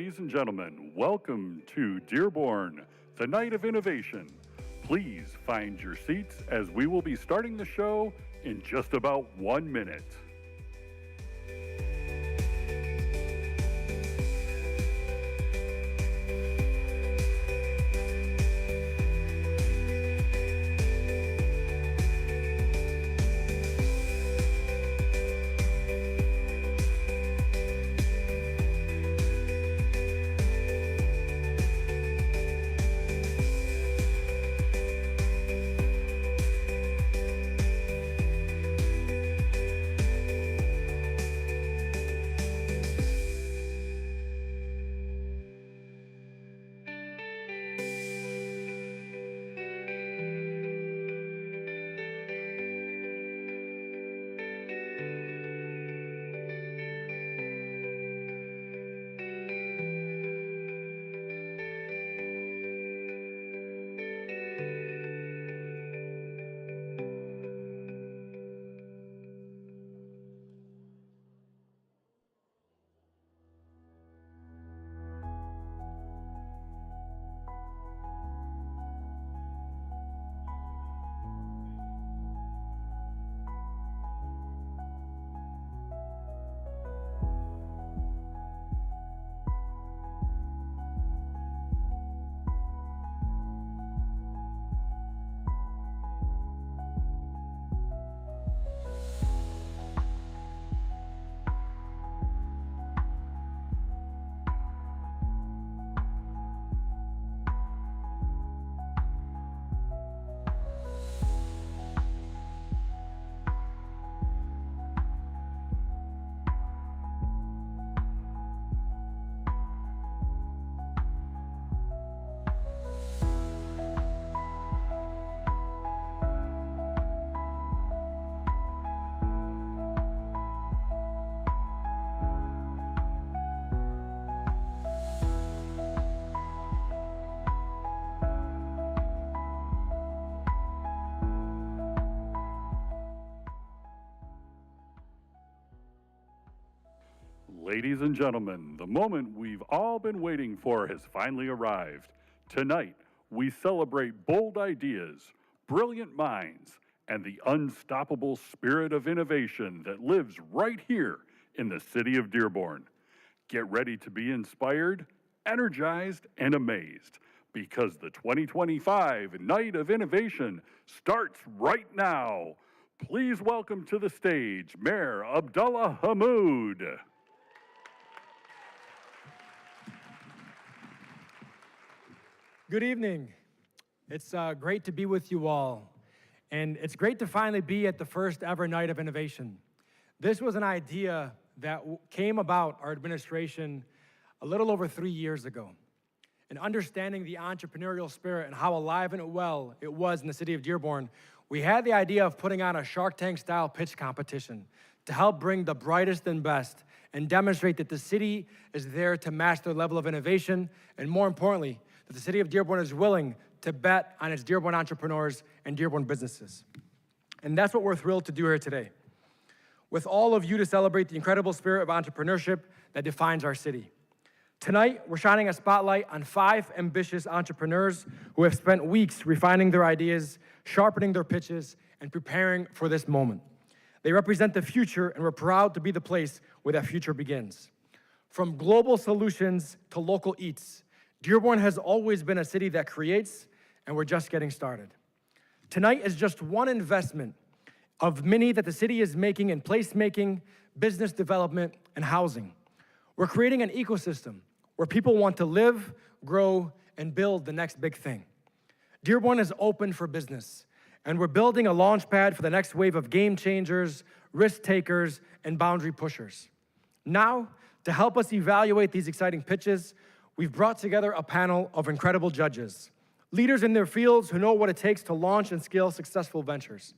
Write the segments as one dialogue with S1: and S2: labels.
S1: Ladies and gentlemen, welcome to Dearborn, the night of innovation. Please find your seats as we will be starting the show in just about 1 minute. Ladies and gentlemen, the moment we've all been waiting for has finally arrived. Tonight, we celebrate bold ideas, brilliant minds, and the unstoppable spirit of innovation that lives right here in the city of Dearborn. Get ready to be inspired, energized, and amazed, because the 2025 Night of Innovation starts right now. Please welcome to the stage Mayor Abdullah Hammoud.
S2: Good evening. It's great to be with you all. And it's great to finally be at the first ever Night of Innovation. This was an idea that came about our administration a little over 3 years ago. And understanding the entrepreneurial spirit and how alive and well it was in the city of Dearborn, we had the idea of putting on a Shark Tank style pitch competition to help bring the brightest and best and demonstrate that the city is there to match their level of innovation, and more importantly, that the city of Dearborn is willing to bet on its Dearborn entrepreneurs and Dearborn businesses. And that's what we're thrilled to do here today, with all of you to celebrate the incredible spirit of entrepreneurship that defines our city. Tonight, we're shining a spotlight on 5 ambitious entrepreneurs who have spent weeks refining their ideas, sharpening their pitches, and preparing for this moment. They represent the future, and we're proud to be the place where that future begins. From global solutions to local eats, Dearborn has always been a city that creates, and we're just getting started. Tonight is just one investment of many that the city is making in placemaking, business development, and housing. We're creating an ecosystem where people want to live, grow, and build the next big thing. Dearborn is open for business, and we're building a launch pad for the next wave of game changers, risk takers, and boundary pushers. Now, to help us evaluate these exciting pitches, we've brought together a panel of incredible judges, leaders in their fields who know what it takes to launch and scale successful ventures.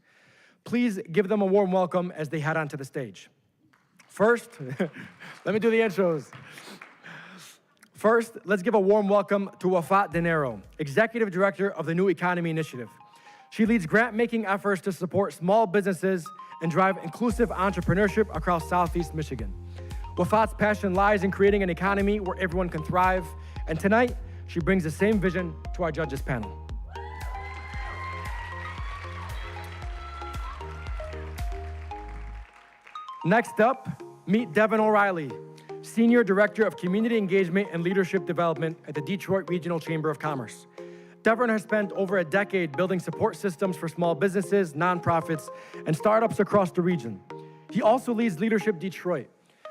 S2: Please give them a warm welcome as they head onto the stage. First, let me do the intros. First, let's give a warm welcome to Wafat Dinero, Executive Director of the New Economy Initiative. She leads grant-making efforts to support small businesses and drive inclusive entrepreneurship across Southeast Michigan. Wafat's passion lies in creating an economy where everyone can thrive, and tonight, she brings the same vision to our judges panel. Next up, meet Devin O'Reilly, Senior Director of Community Engagement and Leadership Development at the Detroit Regional Chamber of Commerce. Devin has spent over a decade building support systems for small businesses, nonprofits, and startups across the region. He also leads Leadership Detroit,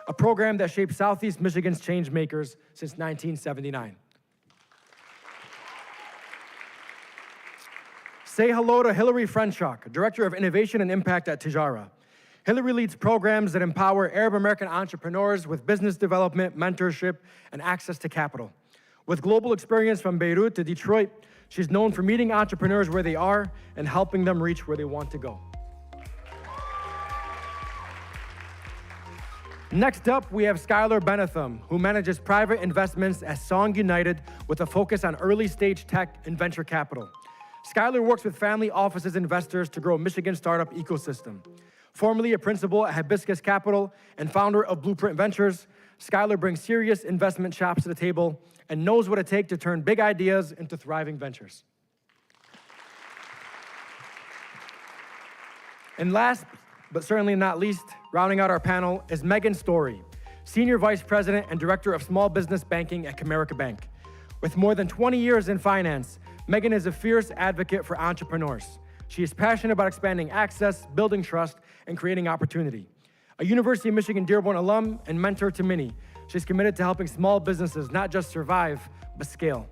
S2: a program that shaped Southeast Michigan's change makers since 1979. Say hello to Hillary Frenchak, Director of Innovation and Impact at Tijara. Hillary leads programs that empower Arab American entrepreneurs with business development, mentorship, and access to capital. With global experience from Beirut to Detroit, she's known for meeting entrepreneurs where they are and helping them reach where they want to go. Next up, we have Skylar Benetham, who manages private investments at Song United with a focus on early-stage tech and venture capital. Skylar works with family offices investors to grow Michigan's startup ecosystem. Formerly a principal at Hibiscus Capital and founder of Blueprint Ventures, Skylar brings serious investment chops to the table and knows what it takes to turn big ideas into thriving ventures. And last, but certainly not least, rounding out our panel is Megan Story, Senior Vice President and Director of Small Business Banking at Comerica Bank. With more than 20 years in finance, Megan is a fierce advocate for entrepreneurs. She is passionate about expanding access, building trust, and creating opportunity. A University of Michigan Dearborn alum and mentor to many, she's committed to helping small businesses not just survive, but scale.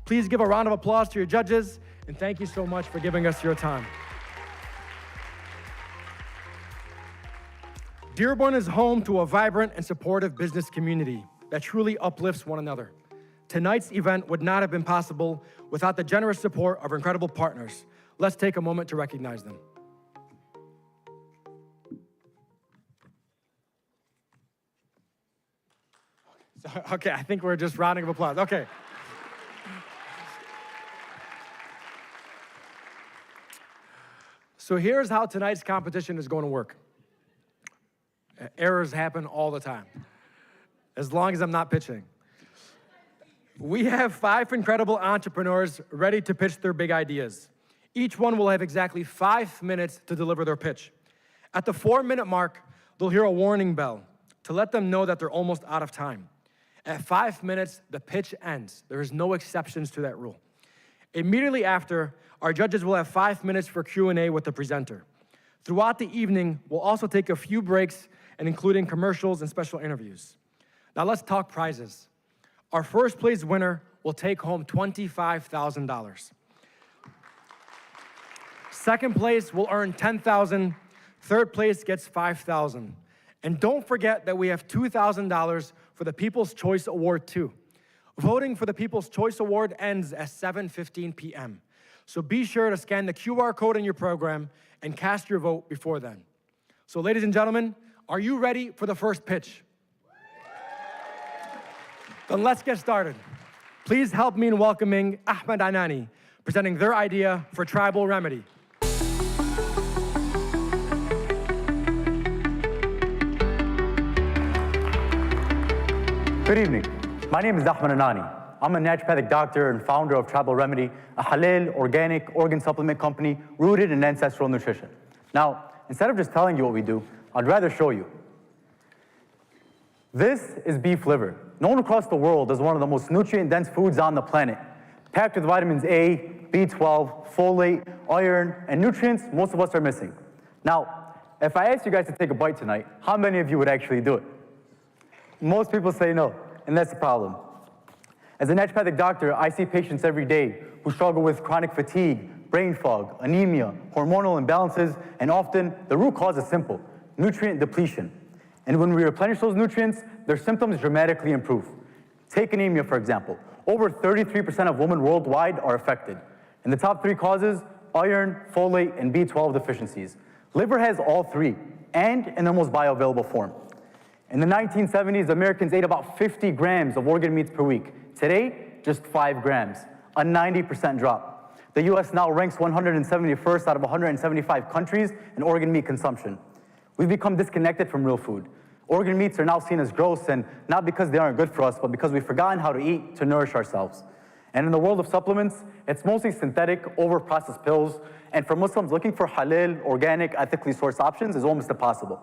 S2: Please give a round of applause to your judges, and thank you so much for giving us your time. Dearborn is home to a vibrant and supportive business community that truly uplifts one another. Tonight's event would not have been possible without the generous support of our incredible partners. Let's take a moment to recognize them. Okay, I think we're just rounding of applause. Okay. So here's how tonight's competition is going to work. Errors happen all the time, as long as I'm not pitching. We have 5 incredible entrepreneurs ready to pitch their big ideas. Each one will have exactly 5 minutes to deliver their pitch. At the 4-minute mark, they'll hear a warning bell to let them know that they're almost out of time. At 5 minutes, the pitch ends. There is no exceptions to that rule. Immediately after, our judges will have 5 minutes for Q&A with the presenter. Throughout the evening, we'll also take a few breaks and including commercials and special interviews. Now let's talk prizes. Our first place winner will take home $25,000. Second place will earn $10,000. Third place gets $5,000. And don't forget that we have $2,000 for the People's Choice Award too. Voting for the People's Choice Award ends at 7:15 p.m. So be sure to scan the QR code in your program and cast your vote before then. So ladies and gentlemen, are you ready for the first pitch? Then let's get started. Please help me in welcoming Ahmed Anani, presenting their idea for Tribal Remedy.
S3: Good evening. My name is Ahmed Anani. I'm a naturopathic doctor and founder of Tribal Remedy, a halal, organic, organ supplement company rooted in ancestral nutrition. Now, instead of just telling you what we do, I'd rather show you. This is beef liver, known across the world as one of the most nutrient-dense foods on the planet, packed with vitamins A, B12, folate, iron, and nutrients most of us are missing. Now, if I asked you guys to take a bite tonight, how many of you would actually do it? Most people say no, and that's the problem. As a naturopathic doctor, I see patients every day who struggle with chronic fatigue, brain fog, anemia, hormonal imbalances, and often the root cause is simple: nutrient depletion. And when we replenish those nutrients, their symptoms dramatically improve. Take anemia, for example. Over 33% of women worldwide are affected. And the top 3 causes: iron, folate, and B12 deficiencies. Liver has all 3, and in their most bioavailable form. In the 1970s, Americans ate about 50 grams of organ meats per week. Today, just 5 grams, a 90% drop. The US now ranks 171st out of 175 countries in organ meat consumption. We've become disconnected from real food. Organ meats are now seen as gross, and not because they aren't good for us, but because we've forgotten how to eat to nourish ourselves. And in the world of supplements, it's mostly synthetic, over-processed pills, and for Muslims, looking for halal, organic, ethically sourced options is almost impossible.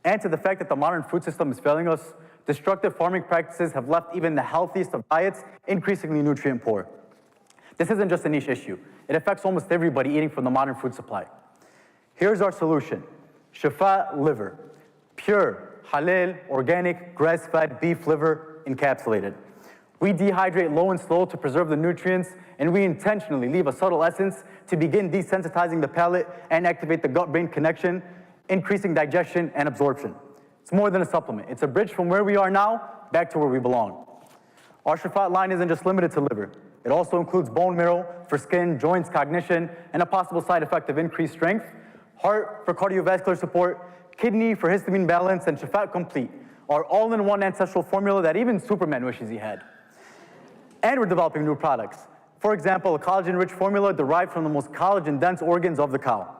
S3: And to the fact that the modern food system is failing us, destructive farming practices have left even the healthiest of diets increasingly nutrient poor. This isn't just a niche issue. It affects almost everybody eating from the modern food supply. Here's our solution: Shifa liver, pure, halal, organic, grass-fed beef liver encapsulated. We dehydrate low and slow to preserve the nutrients, and we intentionally leave a subtle essence to begin desensitizing the palate and activate the gut-brain connection, increasing digestion and absorption. It's more than a supplement. It's a bridge from where we are now back to where we belong. Our Shifa line isn't just limited to liver. It also includes bone marrow for skin, joints, cognition, and a possible side effect of increased strength, heart for cardiovascular support, kidney for histamine balance, and Shifa Complete, our all-in-one ancestral formula that even Superman wishes he had. And we're developing new products. For example, a collagen-rich formula derived from the most collagen-dense organs of the cow.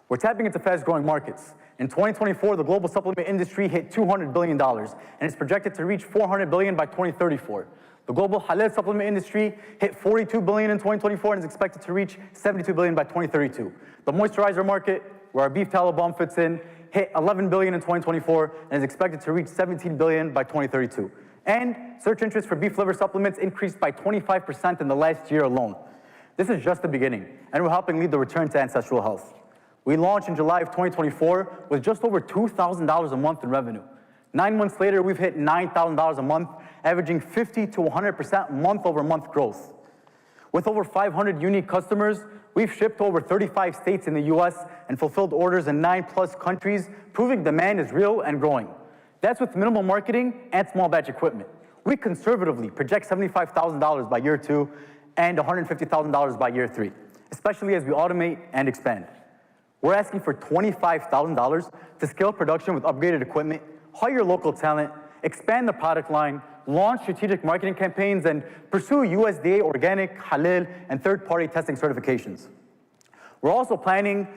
S3: We're tapping into fast-growing markets. In 2024, the global supplement industry hit $200 billion, and it's projected to reach $400 billion by 2034. The global halal supplement industry hit $42 billion in 2024 and is expected to reach $72 billion by 2032. The moisturizer market, where our beef tallow balm fits in, hit $11 billion in 2024 and is expected to reach $17 billion by 2032. And search interest for beef liver supplements increased by 25% in the last year alone. This is just the beginning, and we're helping lead the return to ancestral health. We launched in July of 2024 with just over $2,000 a month in revenue. 9 months later, we've hit $9,000 a month, averaging 50 to 100% month-over-month growth. With over 500 unique customers, we've shipped to over 35 states in the US and fulfilled orders in 9+ countries, proving demand is real and growing. That's with minimal marketing and small batch equipment. We conservatively project $75,000 by year 2 and $150,000 by year 3, especially as we automate and expand. We're asking for $25,000 to scale production with upgraded equipment, hire local talent, expand the product line, launch strategic marketing campaigns, and pursue USDA organic, halal, and third-party testing certifications. We're also planning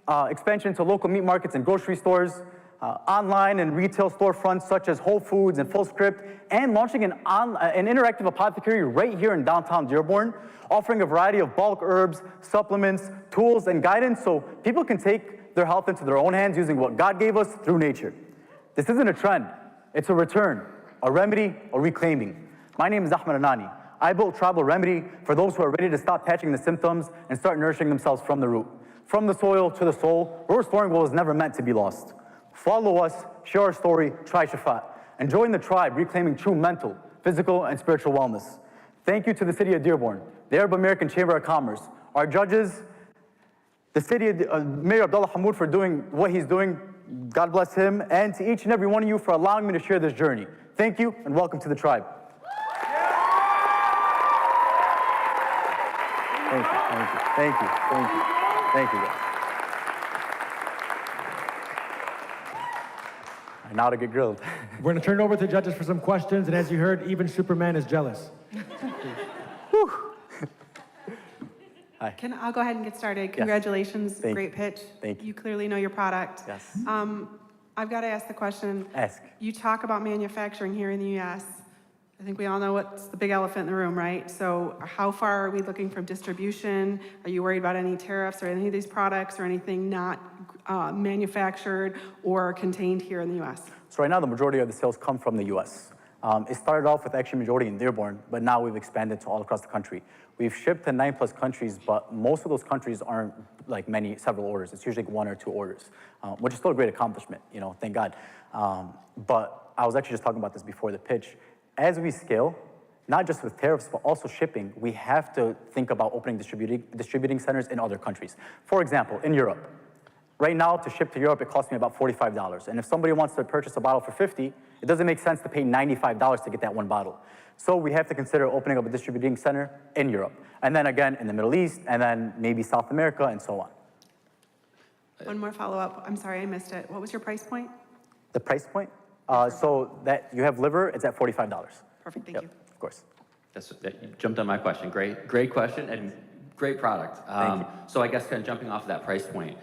S3: expansion to local meat markets and grocery stores, online and retail storefronts such as Whole Foods and Fullscript, and launching an interactive apothecary right here in downtown Dearborn, offering a variety of bulk herbs, supplements, tools, and guidance so people can take their health into their own hands using what God gave us through nature. This isn't a trend, it's a return, a remedy, a reclaiming. My name is Ahmed Anani. I built Tribal Remedy for those who are ready to stop patching the symptoms and start nourishing themselves from the root. From the soil to the soul, we're restoring what was never meant to be lost. Follow us, share our story, try Shifa, and join the tribe reclaiming true mental, physical, and spiritual wellness. Thank you to the City of Dearborn, the Arab American Chamber of Commerce, our judges, the city, Mayor Abdullah Hamoud for doing what he's doing, God bless him, and to each and every one of you for allowing me to share this journey. Thank you, and welcome to the tribe. Thank you, thank you, thank you, thank you, thank you, guys. Now to get grilled.
S2: We're going to turn it over to the judges for some questions, and as you heard, even Superman is jealous.
S3: Hi.
S4: I'll go ahead and get started. Congratulations,
S3: Thank
S4: great pitch.
S3: Thank you.
S4: You clearly know your product.
S3: Yes.
S4: I've got to ask the question.
S3: Ask.
S4: You talk about manufacturing here in the US. I think we all know what's the big elephant in the room, right? So how far are we looking from distribution? Are you worried about any tariffs or any of these products or anything not manufactured or contained here in the US?
S3: So right now, the majority of the sales come from the US. It started off with actually majority in Dearborn, but now we've expanded to all across the country. We've shipped to 9+ countries, but most of those countries aren't like several orders. It's usually 1 or 2 orders, which is still a great accomplishment, thank God. But I was actually just talking about this before the pitch. As we scale, not just with tariffs, but also shipping, we have to think about opening distributing centers in other countries. For example, in Europe. Right now, to ship to Europe, it costs me about $45. And if somebody wants to purchase a bottle for $50, it doesn't make sense to pay $95 to get that 1 bottle. So we have to consider opening up a distributing center in Europe. And then again, in the Middle East, and then maybe South America, and so on.
S4: One more follow-up. I'm sorry, I missed it. What was your price point?
S3: The price point? So that you have liver, it's at $45.
S4: Perfect, thank you.
S3: Of course.
S5: You jumped on my question. Great question and great product.
S3: Thank you.
S5: So I guess kind of jumping off of that price point,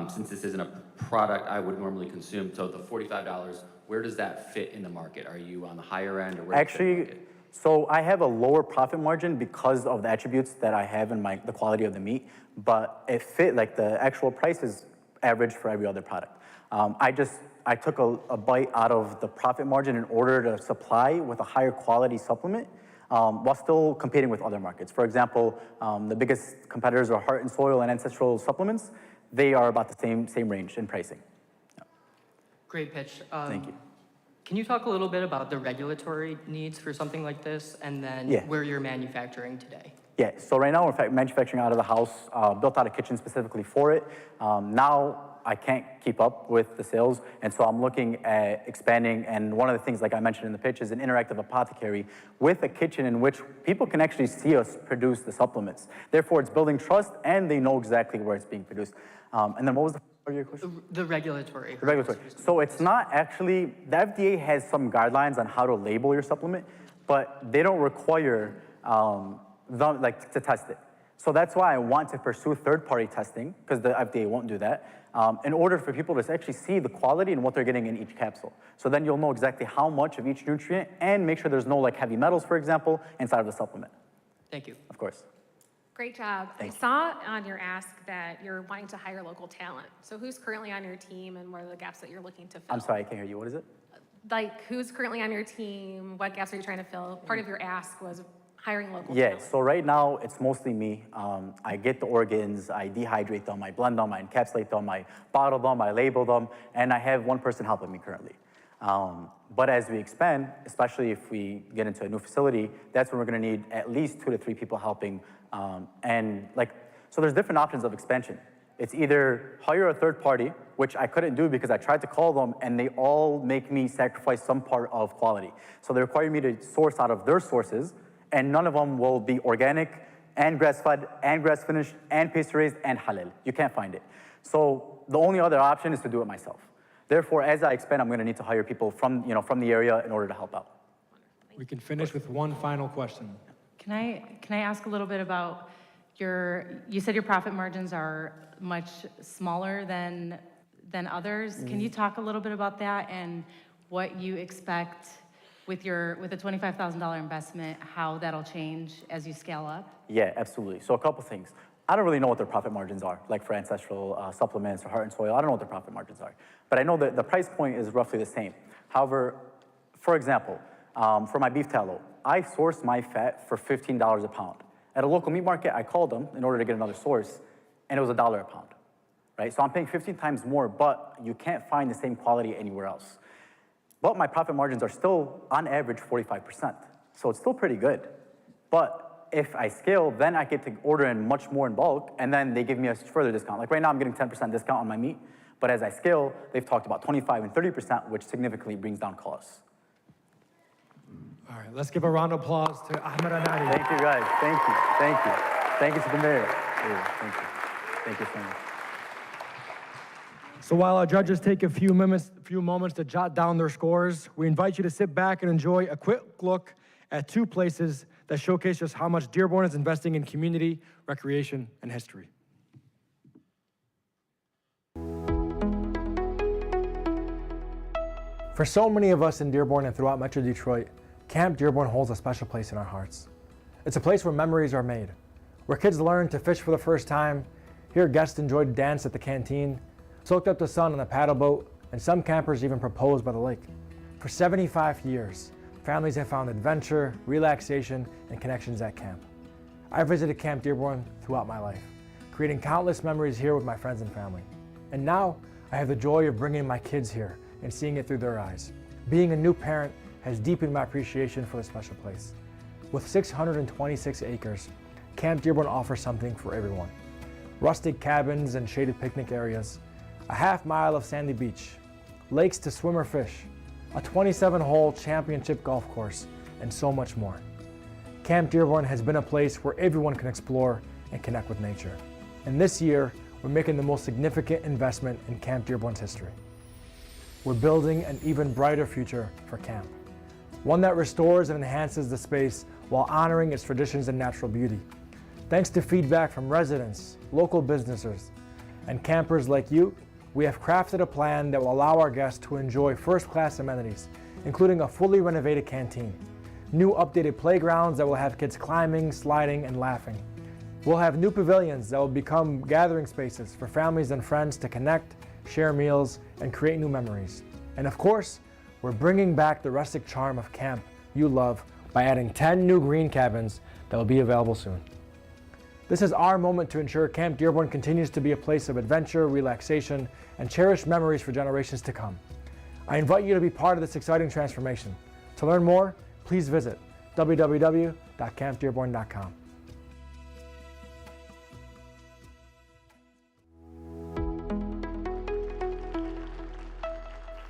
S5: since this isn't a product I would normally consume. So the $45, where does that fit in the market? Are you on the higher end or where?
S3: Actually, so I have a lower profit margin because of the attributes that I have in the quality of the meat, but it fit, like the actual price is average for every other product. I took a bite out of the profit margin in order to supply with a higher quality supplement while still competing with other markets. For example, the biggest competitors are Heart and Soil and Ancestral Supplements. They are about the same range in pricing.
S6: Great pitch.
S3: Thank you.
S6: Can you talk a little bit about the regulatory needs for something like this, and then where you're manufacturing today?
S3: Yeah, so right now we're manufacturing out of the house, built out a kitchen specifically for it. Now I can't keep up with the sales, and so I'm looking at expanding, and one of the things, like I mentioned in the pitch, is an interactive apothecary with a kitchen in which people can actually see us produce the supplements. Therefore, it's building trust, and they know exactly where it's being produced. And then what was the part of your question?
S6: The regulatory.
S3: The regulatory. So it's not actually, the FDA has some guidelines on how to label your supplement, but they don't require to test it. So that's why I want to pursue third-party testing, because the FDA won't do that, in order for people to actually see the quality and what they're getting in each capsule. So then you'll know exactly how much of each nutrient and make sure there's no heavy metals, for example, inside of the supplement.
S6: Thank you.
S3: Of course.
S7: Great job.
S3: Thank
S7: I saw on your ask that you're wanting to hire local talent. So who's currently on your team and what are the gaps that you're looking to fill?
S3: I'm sorry, I can't hear you. What is it?
S7: Who's currently on your team? What gaps are you trying to fill? Part of your ask was hiring local
S3: Yeah,
S7: talent.
S3: so right now it's mostly me. I get the organs, I dehydrate them, I blend them, I encapsulate them, I bottle them, I label them, and I have one person helping me currently. But as we expand, especially if we get into a new facility, that's when we're gonna need at least 2 to 3 people helping. So there's different options of expansion. It's either hire a third party, which I couldn't do because I tried to call them and they all make me sacrifice some part of quality. So they require me to source out of their sources, and none of them will be organic and grass-fed and grass-finished and pasture-raised and halal. You can't find it. So the only other option is to do it myself. Therefore, as I expand, I'm gonna need to hire people from the area in order to help out.
S2: We can finish with one final question.
S8: Can I ask a little bit about you said your profit margins are much smaller than others. Can you talk a little bit about that and what you expect with a $25,000 investment, how that'll change as you scale up?
S3: Yeah, absolutely. So a couple things. I don't really know what their profit margins are, like for ancestral supplements or Heart and Soil. I don't know what their profit margins are. But I know that the price point is roughly the same. However, for example, for my beef tallow, I source my fat for $15 a pound. At a local meat market, I called them in order to get another source, and it was $1 a pound, right? So I'm paying 15 times more, but you can't find the same quality anywhere else. But my profit margins are still, on average, 45%. So it's still pretty good. But if I scale, then I get to order in much more in bulk, and then they give me a further discount. Like right now, I'm getting 10% discount on my meat, but as I scale, they've talked about 25 and 30%, which significantly brings down costs.
S2: All right, let's give a round of applause to Ahmed Anadi.
S3: Thank you, guys. Thank you. Thank you. Thank you to the mayor. Thank you. Thank you so much.
S2: So while our judges take a few moments to jot down their scores, we invite you to sit back and enjoy a quick look at 2 places that showcase just how much Dearborn is investing in community, recreation, and history. For so many of us in Dearborn and throughout Metro Detroit, Camp Dearborn holds a special place in our hearts. It's a place where memories are made, where kids learn to fish for the first time, here guests enjoyed dance at the canteen, soaked up the sun on the paddle boat, and some campers even proposed by the lake. For 75 years, families have found adventure, relaxation, and connections at camp. I visited Camp Dearborn throughout my life, creating countless memories here with my friends and family. And now, I have the joy of bringing my kids here and seeing it through their eyes. Being a new parent has deepened my appreciation for this special place. With 626 acres, Camp Dearborn offers something for everyone. Rustic cabins and shaded picnic areas, a half-mile of sandy beach, lakes to swim or fish, a 27-hole championship golf course, and so much more. Camp Dearborn has been a place where everyone can explore and connect with nature. And this year, we're making the most significant investment in Camp Dearborn's history. We're building an even brighter future for camp, one that restores and enhances the space while honoring its traditions and natural beauty. Thanks to feedback from residents, local businesses, and campers like you, we have crafted a plan that will allow our guests to enjoy first-class amenities, including a fully renovated canteen, new updated playgrounds that will have kids climbing, sliding, and laughing. We'll have new pavilions that will become gathering spaces for families and friends to connect, share meals, and create new memories. And of course, we're bringing back the rustic charm of camp you love by adding 10 new green cabins that will be available soon. This is our moment to ensure Camp Dearborn continues to be a place of adventure, relaxation, and cherished memories for generations to come. I invite you to be part of this exciting transformation. To learn more, please visit www.campdearborn.com.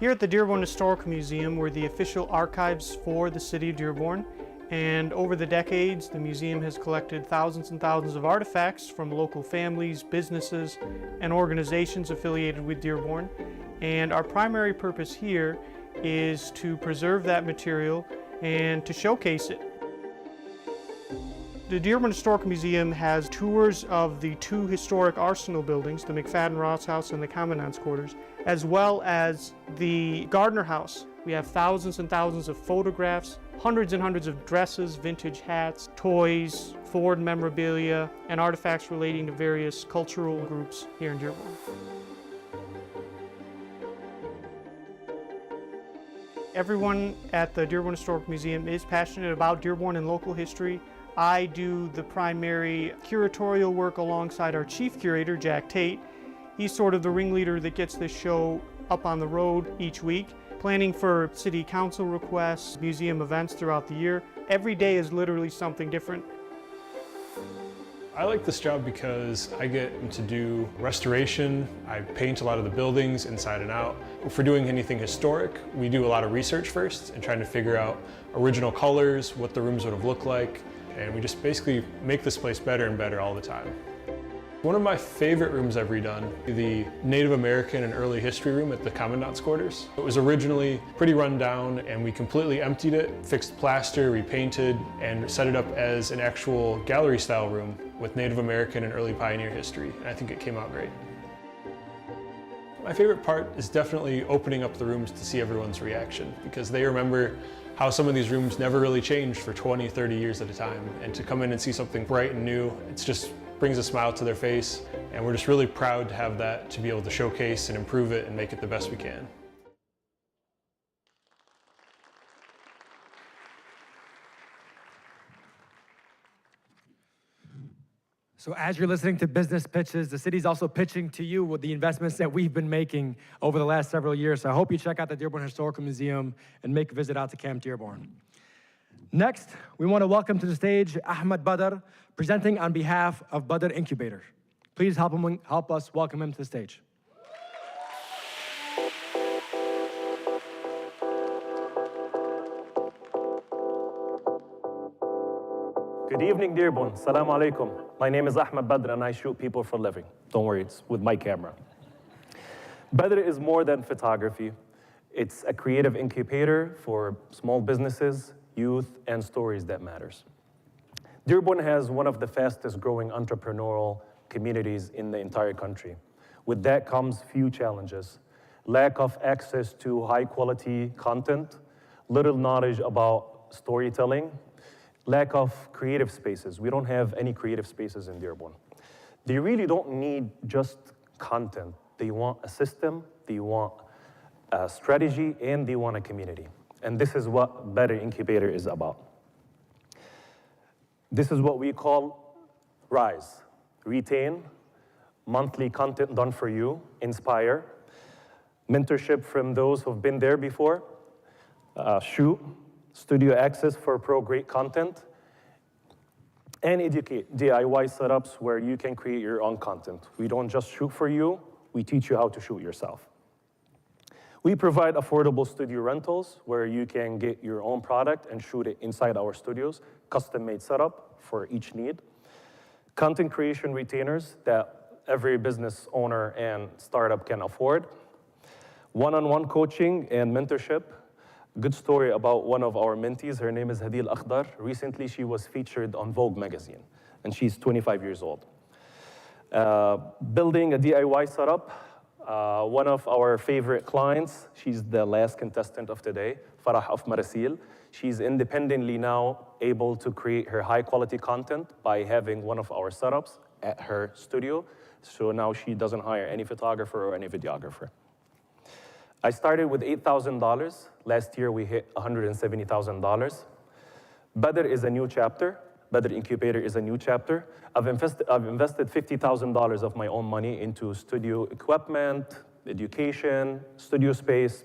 S9: Here at the Dearborn Historical Museum, we're the official archives for the city of Dearborn. And over the decades, the museum has collected thousands and thousands of artifacts from local families, businesses, and organizations affiliated with Dearborn. And our primary purpose here is to preserve that material and to showcase it. The Dearborn Historical Museum has tours of the two historic arsenal buildings, the McFadden-Ross House and the Commandant's Quarters, as well as the Gardner House. We have thousands and thousands of photographs, hundreds and hundreds of dresses, vintage hats, toys, Ford memorabilia, and artifacts relating to various cultural groups here in Dearborn. Everyone at the Dearborn Historical Museum is passionate about Dearborn and local history. I do the primary curatorial work alongside our chief curator, Jack Tate. He's sort of the ringleader that gets this show up on the road each week, planning for city council requests, museum events throughout the year. Every day is literally something different.
S10: I like this job because I get to do restoration. I paint a lot of the buildings inside and out. If we're doing anything historic, we do a lot of research first and trying to figure out original colors, what the rooms would have looked like, and we just basically make this place better and better all the time. One of my favorite rooms I've redone, the Native American and early history room at the Commandant's Quarters. It was originally pretty run down and we completely emptied it, fixed plaster, repainted, and set it up as an actual gallery style room with Native American and early pioneer history, and I think it came out great. My favorite part is definitely opening up the rooms to see everyone's reaction, because they remember how some of these rooms never really changed for 20, 30 years at a time, and to come in and see something bright and new, it's just brings a smile to their face, and we're just really proud to have that, to be able to showcase and improve it and make it the best we can.
S2: So as you're listening to business pitches, the city's also pitching to you with the investments that we've been making over the last several years. So I hope you check out the Dearborn Historical Museum and make a visit out to Camp Dearborn. Next, we want to welcome to the stage Ahmed Badr, presenting on behalf of Badr Incubator. Please help us welcome him to the stage.
S11: Good evening, Dearborn. Assalamu alaikum. My name is Ahmed Badr and I shoot people for a living. Don't worry, it's with my camera. Badr is more than photography. It's a creative incubator for small businesses, youth, and stories that matters. Dearborn has one of the fastest growing entrepreneurial communities in the entire country. With that comes few challenges: lack of access to high quality content, little knowledge about storytelling, lack of creative spaces. We don't have any creative spaces in Dearborn. They really don't need just content. They want a system, they want a strategy, and they want a community. And this is what Badr Incubator is about. This is what we call RISE: retain, monthly content done for you, inspire, mentorship from those who've been there before, shoot, studio access for pro-grade content, and educate, DIY setups where you can create your own content. We don't just shoot for you, we teach you how to shoot yourself. We provide affordable studio rentals where you can get your own product and shoot it inside our studios, custom-made setup for each need. Content creation retainers that every business owner and startup can afford. One-on-one coaching and mentorship. Good story about one of our mentees. Her name is Hadil Akhdar. Recently, she was featured on Vogue magazine, and she's 25 years old. Building a DIY setup, One of our favorite clients, she's the last contestant of today, Farah of Marasil. She's independently now able to create her high quality content by having one of our setups at her studio. So now she doesn't hire any photographer or any videographer. I started with $8,000. Last year we hit $170,000. Badr is a new chapter. Badr Incubator is a new chapter. I've invested $50,000 of my own money into studio equipment, education, studio space.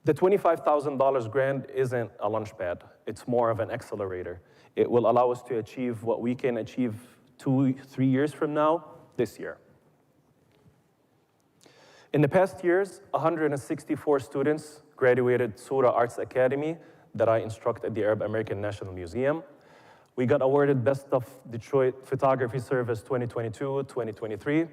S11: The $25,000 grant isn't a launch pad. It's more of an accelerator. It will allow us to achieve what we can achieve 2-3 years from now, this year. In the past years, 164 students graduated Sura Arts Academy that I instruct at the Arab American National Museum. We got awarded Best of Detroit Photography Service 2022-2023,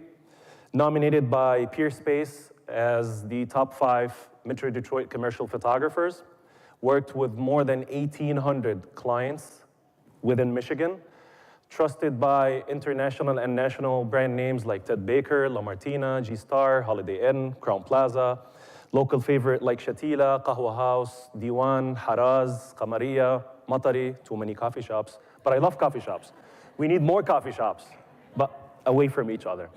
S11: nominated by Peerspace as the top 5 Metro Detroit commercial photographers, worked with more than 1,800 clients within Michigan, trusted by international and national brand names like Ted Baker, La Martina, G-Star, Holiday Inn, Crown Plaza, local favorite like Shatila, Qahwa House, Diwan, Haraz, Comerica, Matari, too many coffee shops. But I love coffee shops. We need more coffee shops, but away from each other.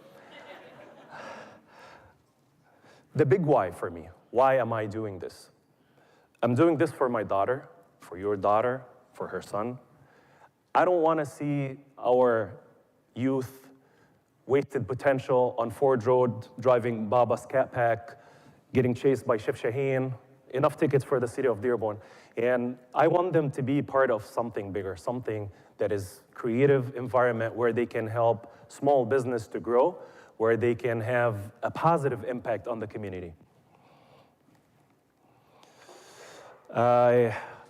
S11: The big why for me, why am I doing this? I'm doing this for my daughter, for your daughter, for her son. I don't want to see our youth wasted potential on Ford Road, driving Baba's Cat Pack, getting chased by Chef Shaheen, enough tickets for the city of Dearborn. And I want them to be part of something bigger, something that is creative environment where they can help small business to grow, where they can have a positive impact on the community.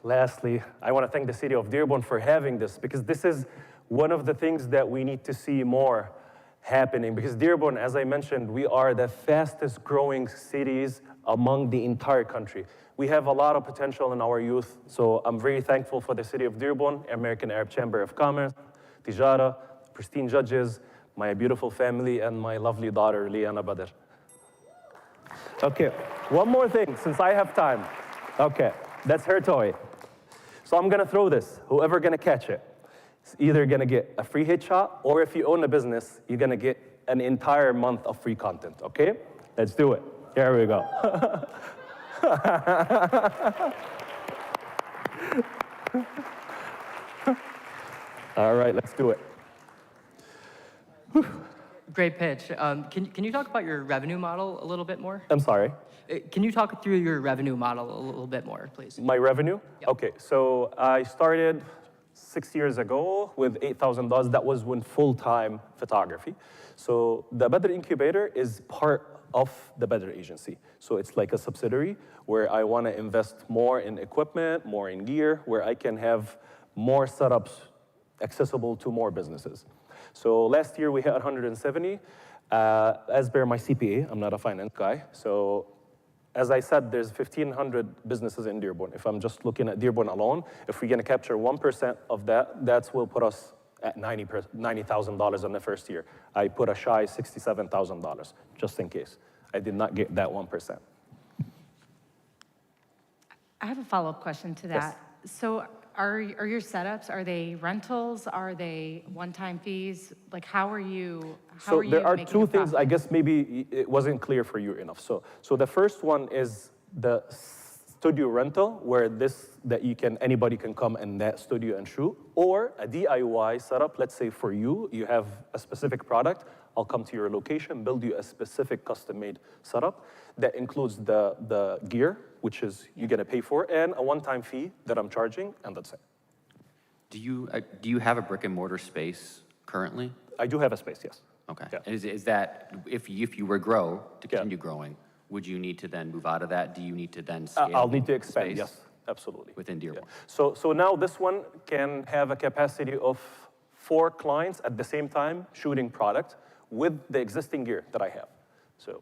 S11: Lastly, I want to thank the city of Dearborn for having this, because this is one of the things that we need to see more happening. Because Dearborn, as I mentioned, we are the fastest growing cities among the entire country. We have a lot of potential in our youth, so I'm very thankful for the city of Dearborn, American Arab Chamber of Commerce, Tijara, pristine judges, my beautiful family, and my lovely daughter, Liana Badr. Okay, one more thing, since I have time. Okay, that's her toy. So I'm gonna throw this. Whoever gonna catch it is either gonna get a free headshot, or if you own a business, you're gonna get an entire month of free content, okay? Let's do it. Here we go. All right, let's do it.
S6: Great pitch. Can you talk about your revenue model a little bit more?
S11: I'm sorry?
S6: Can you talk through your revenue model a little bit more, please?
S11: My revenue?
S6: Yep.
S11: Okay, so I started 6 years ago with $8,000. That was when full-time photography. So the Badr Incubator is part of the Badr Agency. So it's like a subsidiary where I want to invest more in equipment, more in gear, where I can have more setups accessible to more businesses. So last year we hit 170. As per my CPA, I'm not a finance guy. So as I said, there's 1,500 businesses in Dearborn. If I'm just looking at Dearborn alone, if we're gonna capture 1% of that, that will put us at $90,000 in the first year. I put a shy $67,000, just in case. I did not get that 1%.
S8: I have a follow-up question to that.
S11: Yes.
S8: So are your setups, are they rentals? Are they one-time fees? Like, how are you
S11: So there are
S8: making
S11: two
S8: a
S11: things,
S8: profit?
S11: I guess maybe it wasn't clear for you enough. So the first one is the studio rental, where anybody can come in that studio and shoot, or a DIY setup. Let's say for you, you have a specific product. I'll come to your location, build you a specific custom-made setup that includes the gear, which is you're gonna pay for, and a one-time fee that I'm charging, and that's it.
S5: Do you have a brick and mortar space currently?
S11: I do have a space, yes.
S5: Okay.
S11: Yeah.
S5: Is that, if you were to continue growing, would you need to then move out of that? Do you need to then scale?
S11: I'll need to expand,
S5: space
S11: yes, absolutely.
S5: within Dearborn?
S11: Yeah. So now this one can have a capacity of 4 clients at the same time shooting product with the existing gear that I have. So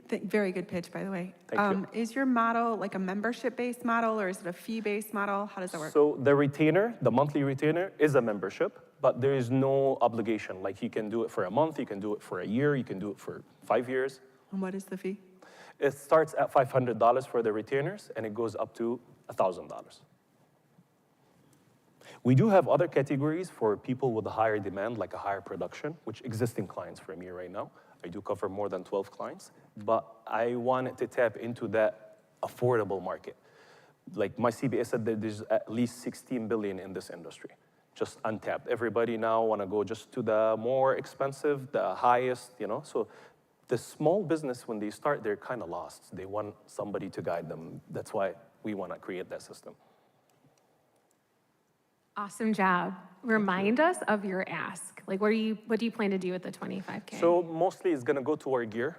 S4: Very good pitch, by the way.
S11: Thank you.
S4: Is your model like a membership-based model, or is it a fee-based model? How does that work?
S11: So the retainer, the monthly retainer, is a membership, but there is no obligation. Like you can do it for a month, you can do it for a year, you can do it for 5 years.
S4: And what is the fee?
S11: It starts at $500 for the retainers, and it goes up to $1,000. We do have other categories for people with a higher demand, like a higher production, which existing clients for me right now. I do cover more than 12 clients, but I wanted to tap into that affordable market. Like my CBA said that there's at least 16 billion in this industry, just untapped. Everybody now want to go just to the more expensive, the highest, you know? So the small business, when they start, they're kind of lost. They want somebody to guide them. That's why we want to create that system.
S7: Awesome job. Remind us of your ask. Like, what do you plan to do with the 25K?
S11: So mostly it's gonna go toward gear,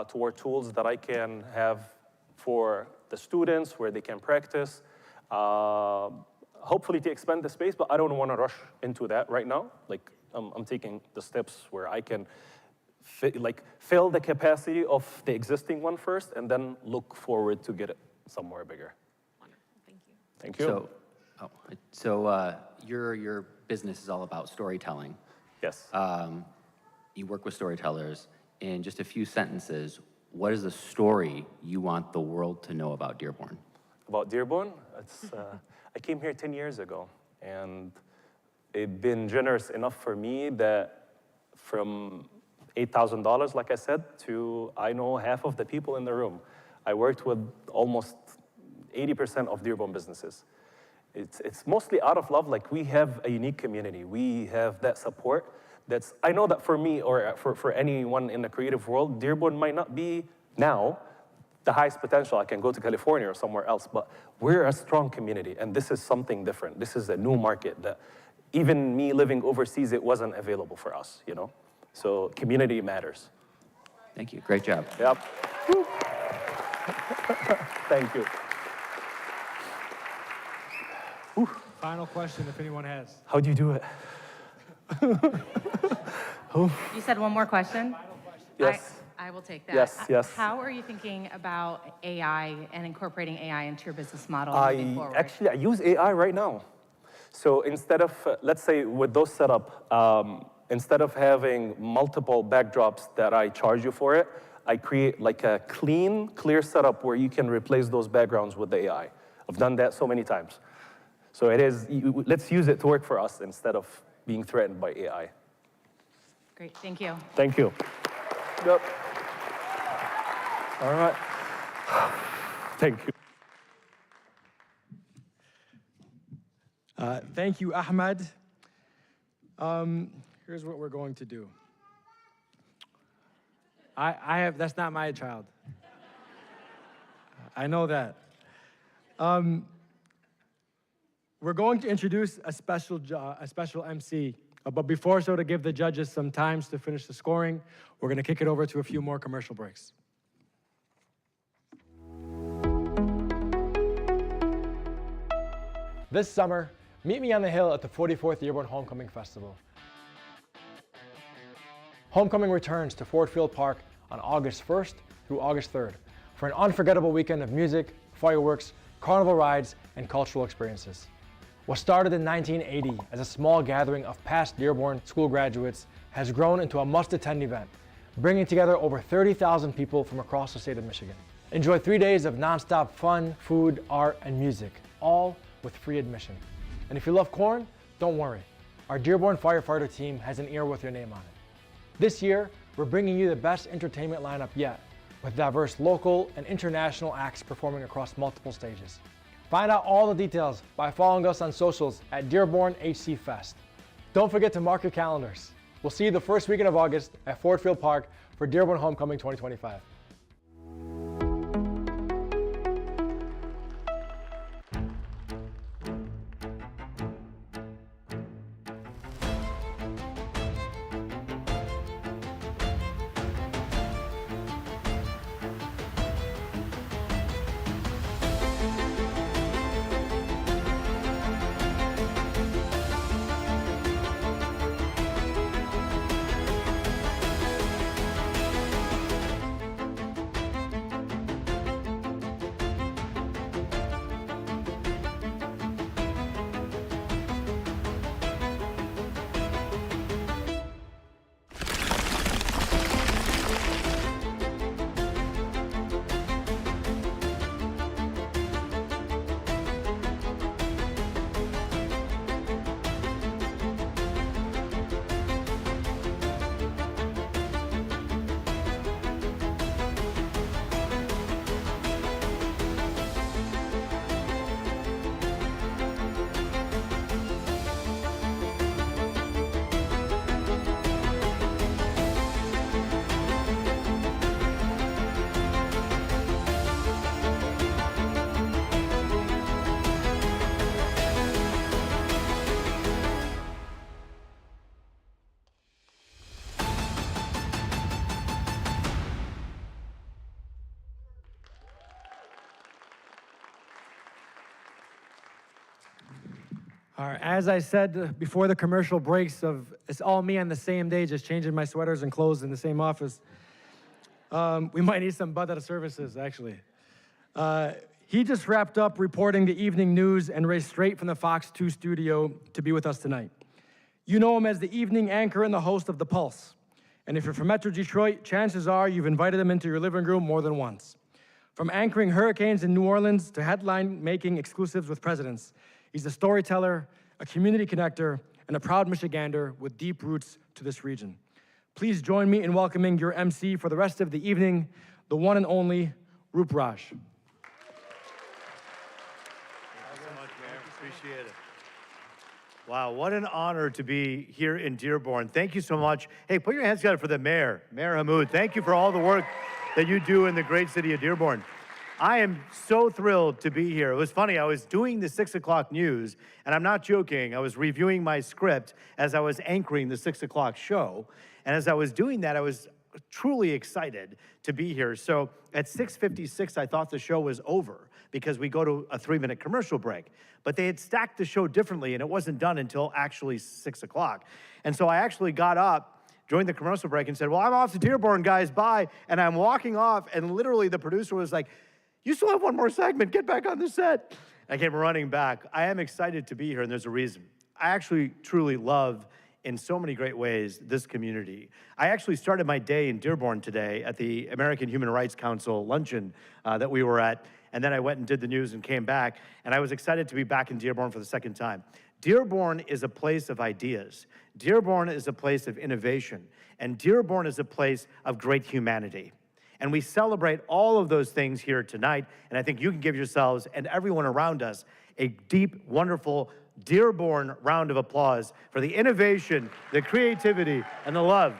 S11: toward tools that I can have for the students where they can practice. Hopefully to expand the space, but I don't wanna rush into that right now. Like I'm taking the steps where I can fill the capacity of the existing one first and then look forward to get it somewhere bigger.
S7: Wonderful, thank you.
S11: Thank you.
S5: So your business is all about storytelling.
S11: Yes.
S5: You work with storytellers. In just a few sentences, what is the story you want the world to know about Dearborn?
S11: About Dearborn? I came here 10 years ago, and it's been generous enough for me that from $8,000, like I said, to I know half of the people in the room. I worked with almost 80% of Dearborn businesses. It's mostly out of love. Like we have a unique community. We have that support. I know that for me or for anyone in the creative world, Dearborn might not be now the highest potential. I can go to California or somewhere else, but we're a strong community, and this is something different. This is a new market that even me living overseas, it wasn't available for us, you know? So community matters.
S5: Thank you, great job.
S11: Yep. Thank you.
S2: Final question, if anyone has.
S11: How do you do it?
S8: You said one more question?
S11: Yes.
S8: I will take that.
S11: Yes.
S8: How are you thinking about AI and incorporating AI into your business model moving forward?
S11: I use AI right now. So instead of, let's say with those setup, instead of having multiple backdrops that I charge you for it, I create like a clean, clear setup where you can replace those backgrounds with the AI. I've done that so many times. So let's use it to work for us instead of being threatened by AI.
S8: Great, thank you.
S11: Thank you. Yep. All right. Thank you.
S2: Thank you, Ahmed. Here's what we're going to do. That's not my child. I know that. We're going to introduce a special MC, but before so, to give the judges some time to finish the scoring, we're going to kick it over to a few more commercial breaks. This summer, meet me on the Hill at the 44th Dearborn Homecoming Festival. Homecoming returns to Ford Field Park on August 1st through August 3rd for an unforgettable weekend of music, fireworks, carnival rides, and cultural experiences. What started in 1980 as a small gathering of past Dearborn school graduates has grown into a must-attend event, bringing together over 30,000 people from across the state of Michigan. Enjoy 3 days of nonstop fun, food, art, and music, all with free admission. And if you love corn, don't worry. Our Dearborn firefighter team has an ear with your name on it. This year, we're bringing you the best entertainment lineup yet, with diverse local and international acts performing across multiple stages. Find out all the details by following us on socials at Dearborn HC Fest. Don't forget to mark your calendars. We'll see you the first weekend of August at Ford Field Park for Dearborn Homecoming 2025. All right, as I said before the commercial breaks of it's all me on the same day, just changing my sweaters and clothes in the same office. We might need some Bud out of services, actually. He just wrapped up reporting the evening news and raced straight from the Fox 2 studio to be with us tonight. You know him as the evening anchor and the host of The Pulse. And if you're from Metro Detroit, chances are you've invited him into your living room more than once. From anchoring hurricanes in New Orleans to headline-making exclusives with presidents, he's a storyteller, a community connector, and a proud Michigander with deep roots to this region. Please join me in welcoming your MC for the rest of the evening, the one and only Roop Raj.
S12: Thank you so much, Mayor. Appreciate it. Wow, what an honor to be here in Dearborn. Thank you so much. Hey, put your hands together for the mayor, Mayor Hammoud. Thank you for all the work that you do in the great city of Dearborn. I am so thrilled to be here. It was funny, I was doing the 6 o'clock news, and I'm not joking, I was reviewing my script as I was anchoring the 6 o'clock show. And as I was doing that, I was truly excited to be here. So at 6:56, I thought the show was over because we go to a 3-minute commercial break. But they had stacked the show differently, and it wasn't done until actually 6 o'clock. And so I actually got up during the commercial break and said, well, I'm off to Dearborn, guys, bye. And I'm walking off, and literally the producer was like, you still have one more segment, get back on the set. I came running back. I am excited to be here, and there's a reason. I actually truly love, in so many great ways, this community. I actually started my day in Dearborn today at the American Human Rights Council luncheon that we were at, and then I went and did the news and came back, and I was excited to be back in Dearborn for the second time. Dearborn is a place of ideas. Dearborn is a place of innovation, and Dearborn is a place of great humanity. And we celebrate all of those things here tonight, and I think you can give yourselves and everyone around us a deep, wonderful Dearborn round of applause for the innovation, the creativity, and the love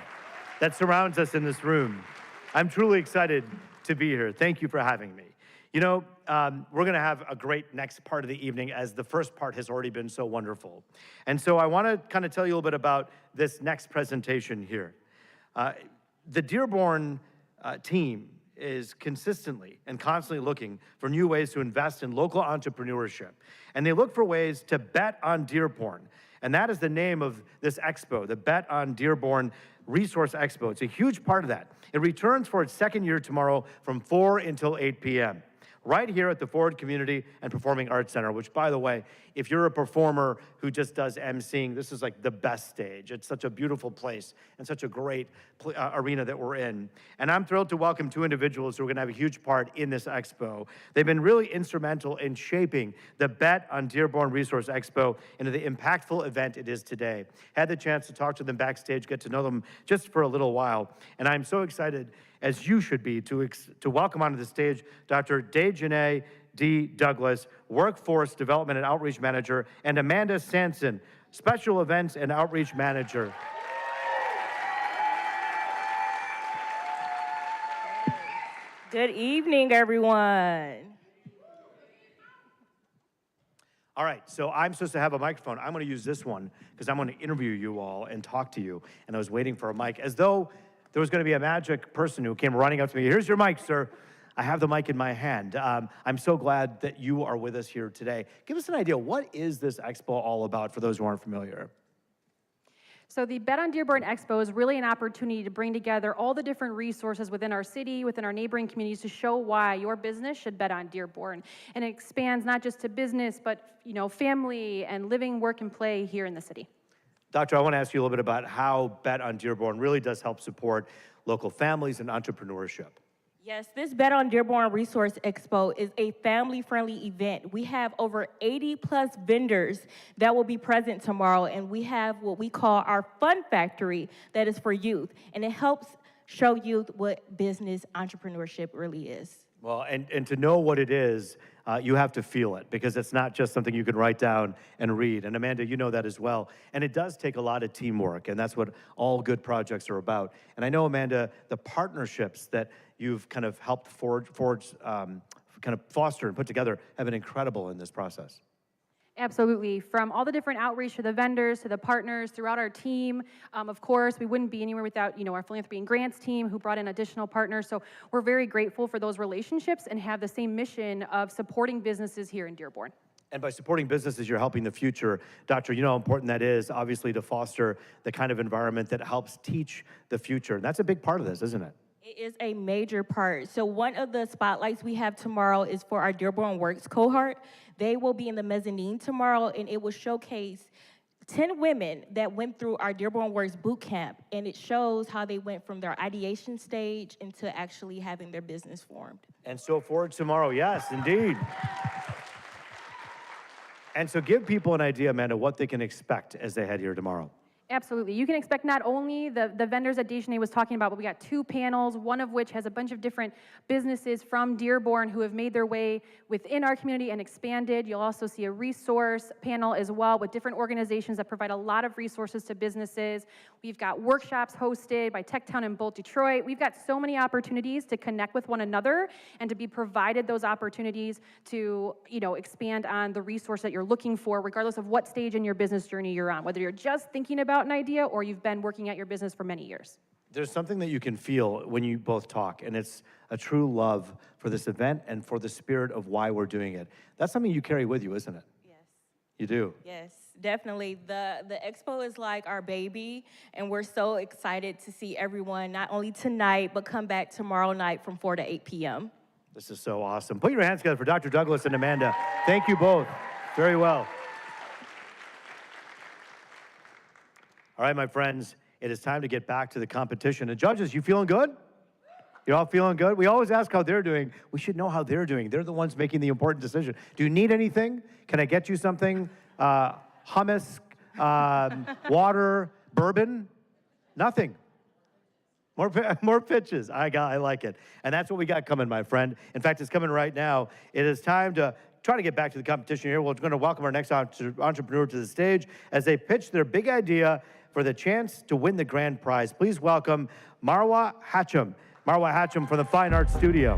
S12: that surrounds us in this room. I'm truly excited to be here. Thank you for having me. You know, we're gonna have a great next part of the evening, as the first part has already been so wonderful. And so I wanna kind of tell you a little bit about this next presentation here. The Dearborn team is consistently and constantly looking for new ways to invest in local entrepreneurship. And they look for ways to bet on Dearborn. And that is the name of this expo, the Bet on Dearborn Resource Expo. It's a huge part of that. It returns for its second year tomorrow from 4 until 8 p.m. right here at the Ford Community and Performing Arts Center, which, by the way, if you're a performer who just does emceeing, this is like the best stage. It's such a beautiful place and such a great arena that we're in. And I'm thrilled to welcome two individuals who are gonna have a huge part in this expo. They've been really instrumental in shaping the Bet on Dearborn Resource Expo into the impactful event it is today. Had the chance to talk to them backstage, get to know them just for a little while. And I'm so excited, as you should be, to welcome onto the stage Dr. Dejanay D. Douglas, Workforce Development and Outreach Manager, and Amanda Sanson, Special Events and Outreach Manager.
S13: Good evening, everyone.
S12: All right, so I'm supposed to have a microphone. I'm gonna use this one because I'm gonna interview you all and talk to you. And I was waiting for a mic as though there was gonna be a magic person who came running up to me. Here's your mic, sir. I have the mic in my hand. I'm so glad that you are with us here today. Give us an idea, what is this expo all about for those who aren't familiar?
S13: So the Bet on Dearborn Expo is really an opportunity to bring together all the different resources within our city, within our neighboring communities, to show why your business should bet on Dearborn. And it expands not just to business, but family and living, work, and play here in the city.
S12: Doctor, I want to ask you a little bit about how Bet on Dearborn really does help support local families and entrepreneurship.
S13: Yes, this Bet on Dearborn Resource Expo is a family-friendly event. We have over 80+ vendors that will be present tomorrow, and we have what we call our Fun Factory that is for youth, and it helps show youth what business entrepreneurship really is.
S12: Well, and to know what it is, you have to feel it, because it's not just something you can write down and read. And Amanda, you know that as well. And it does take a lot of teamwork, and that's what all good projects are about. And I know, Amanda, the partnerships that you've kind of helped kind of foster and put together have been incredible in this process.
S13: Absolutely. From all the different outreach to the vendors, to the partners throughout our team. Of course, we wouldn't be anywhere without, our philanthropy and grants team who brought in additional partners. So we're very grateful for those relationships and have the same mission of supporting businesses here in Dearborn.
S12: And by supporting businesses, you're helping the future. Doctor, you know how important that is, obviously, to foster the kind of environment that helps teach the future. And that's a big part of this, isn't it?
S13: It is a major part. So one of the spotlights we have tomorrow is for our Dearborn Works cohort. They will be in the mezzanine tomorrow, and it will showcase 10 women that went through our Dearborn Works boot camp, and it shows how they went from their ideation stage into actually having their business formed.
S12: And so forward tomorrow, yes, indeed. And so give people an idea, Amanda, what they can expect as they head here tomorrow.
S14: Absolutely. You can expect not only the vendors that Deshane was talking about, but we got 2 panels, one of which has a bunch of different businesses from Dearborn who have made their way within our community and expanded. You'll also see a resource panel as well with different organizations that provide a lot of resources to businesses. We've got workshops hosted by Techtown and Bolt Detroit. We've got so many opportunities to connect with one another and to be provided those opportunities to, expand on the resource that you're looking for, regardless of what stage in your business journey you're on, whether you're just thinking about an idea or you've been working at your business for many years.
S12: There's something that you can feel when you both talk, and it's a true love for this event and for the spirit of why we're doing it. That's something you carry with you, isn't it?
S13: Yes.
S12: You do?
S13: Yes, definitely. The expo is like our baby, and we're so excited to see everyone, not only tonight, but come back tomorrow night from 4 to 8 p.m.
S12: This is so awesome. Put your hands together for Dr. Douglas and Amanda. Thank you both. Very well. All right, my friends, it is time to get back to the competition. And judges, you feeling good? You're all feeling good? We always ask how they're doing. We should know how they're doing. They're the ones making the important decision. Do you need anything? Can I get you something? Hummus, water, bourbon? Nothing. More pitches. I like it. And that's what we got coming, my friend. In fact, it's coming right now. It is time to try to get back to the competition here. We're going to welcome our next entrepreneur to the stage as they pitch their big idea for the chance to win the grand prize. Please welcome Marwa Hatcham. Marwa Hatcham from the Fine Arts Studio.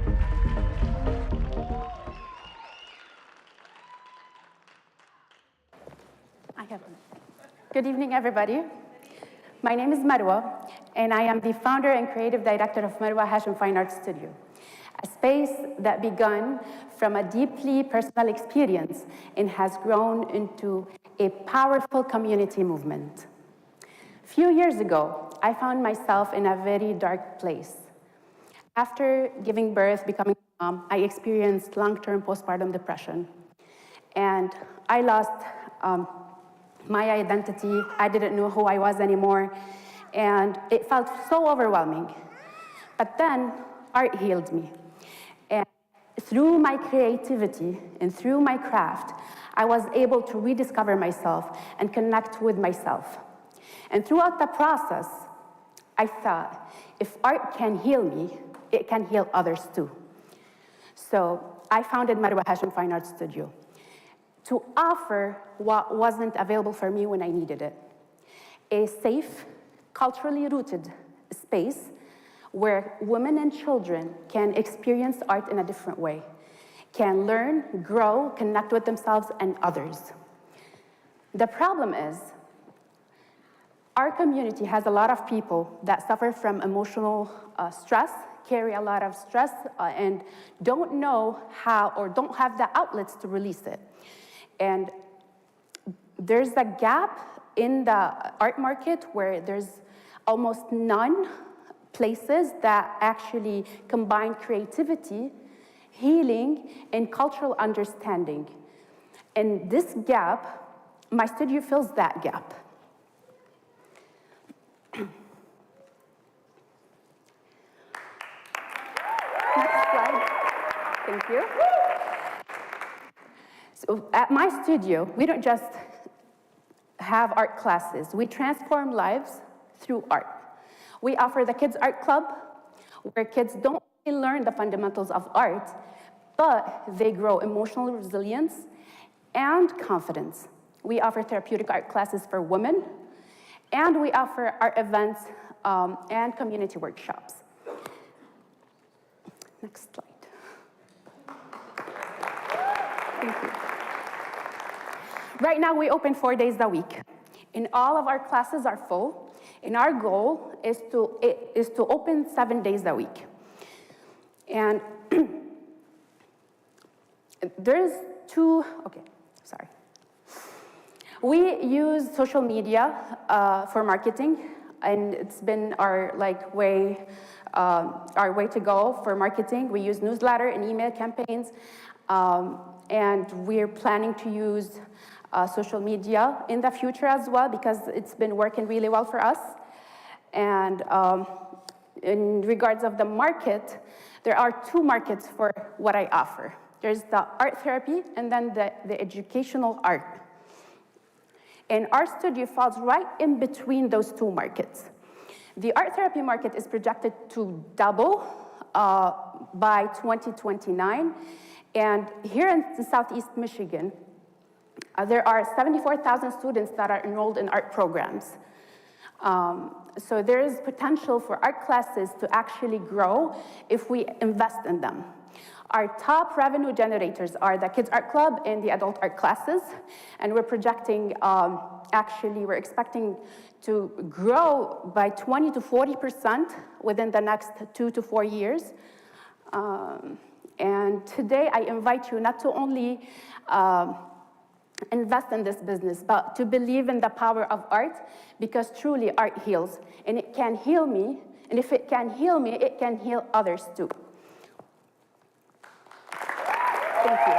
S15: Good evening, everybody. My name is Marwa, and I am the founder and creative director of Marwa Hatcham Fine Arts Studio, a space that began from a deeply personal experience and has grown into a powerful community movement. A few years ago, I found myself in a very dark place. After giving birth, becoming a mom, I experienced long-term postpartum depression. And I lost my identity. I didn't know who I was anymore. And it felt so overwhelming. But then art healed me. And through my creativity and through my craft, I was able to rediscover myself and connect with myself. And throughout the process, I thought, if art can heal me, it can heal others too. So I founded Marwa Hatcham Fine Arts Studio to offer what wasn't available for me when I needed it. A safe, culturally rooted space where women and children can experience art in a different way, can learn, grow, connect with themselves and others. The problem is, our community has a lot of people that suffer from emotional stress, carry a lot of stress, and don't know how or don't have the outlets to release it. And there's a gap in the art market where there's almost none places that actually combine creativity, healing, and cultural understanding. And this gap, my studio fills that gap. Next slide. Thank you. So at my studio, we don't just have art classes. We transform lives through art. We offer the Kids Art Club, where kids don't only learn the fundamentals of art, but they grow emotional resilience and confidence. We offer therapeutic art classes for women, and we offer art events and community workshops. Next slide. Thank you. Right now, we open 4 days a week, and all of our classes are full, and our goal is to open 7 days a week. And there's two, okay, sorry. We use social media for marketing, and it's been our way to go for marketing. We use newsletter and email campaigns, and we're planning to use social media in the future as well because it's been working really well for us. And in regards of the market, there are two markets for what I offer. There's the art therapy and then the educational art. And our studio falls right in between those two markets. The art therapy market is projected to double by 2029. And here in Southeast Michigan, there are 74,000 students that are enrolled in art programs. So there is potential for art classes to actually grow if we invest in them. Our top revenue generators are the Kids Art Club and the adult art classes. And we're projecting, we're expecting to grow by 20 to 40% within the next 2 to 4 years. And today I invite you not to only invest in this business, but to believe in the power of art, because truly art heals. And it can heal me, and if it can heal me, it can heal others too. Thank you.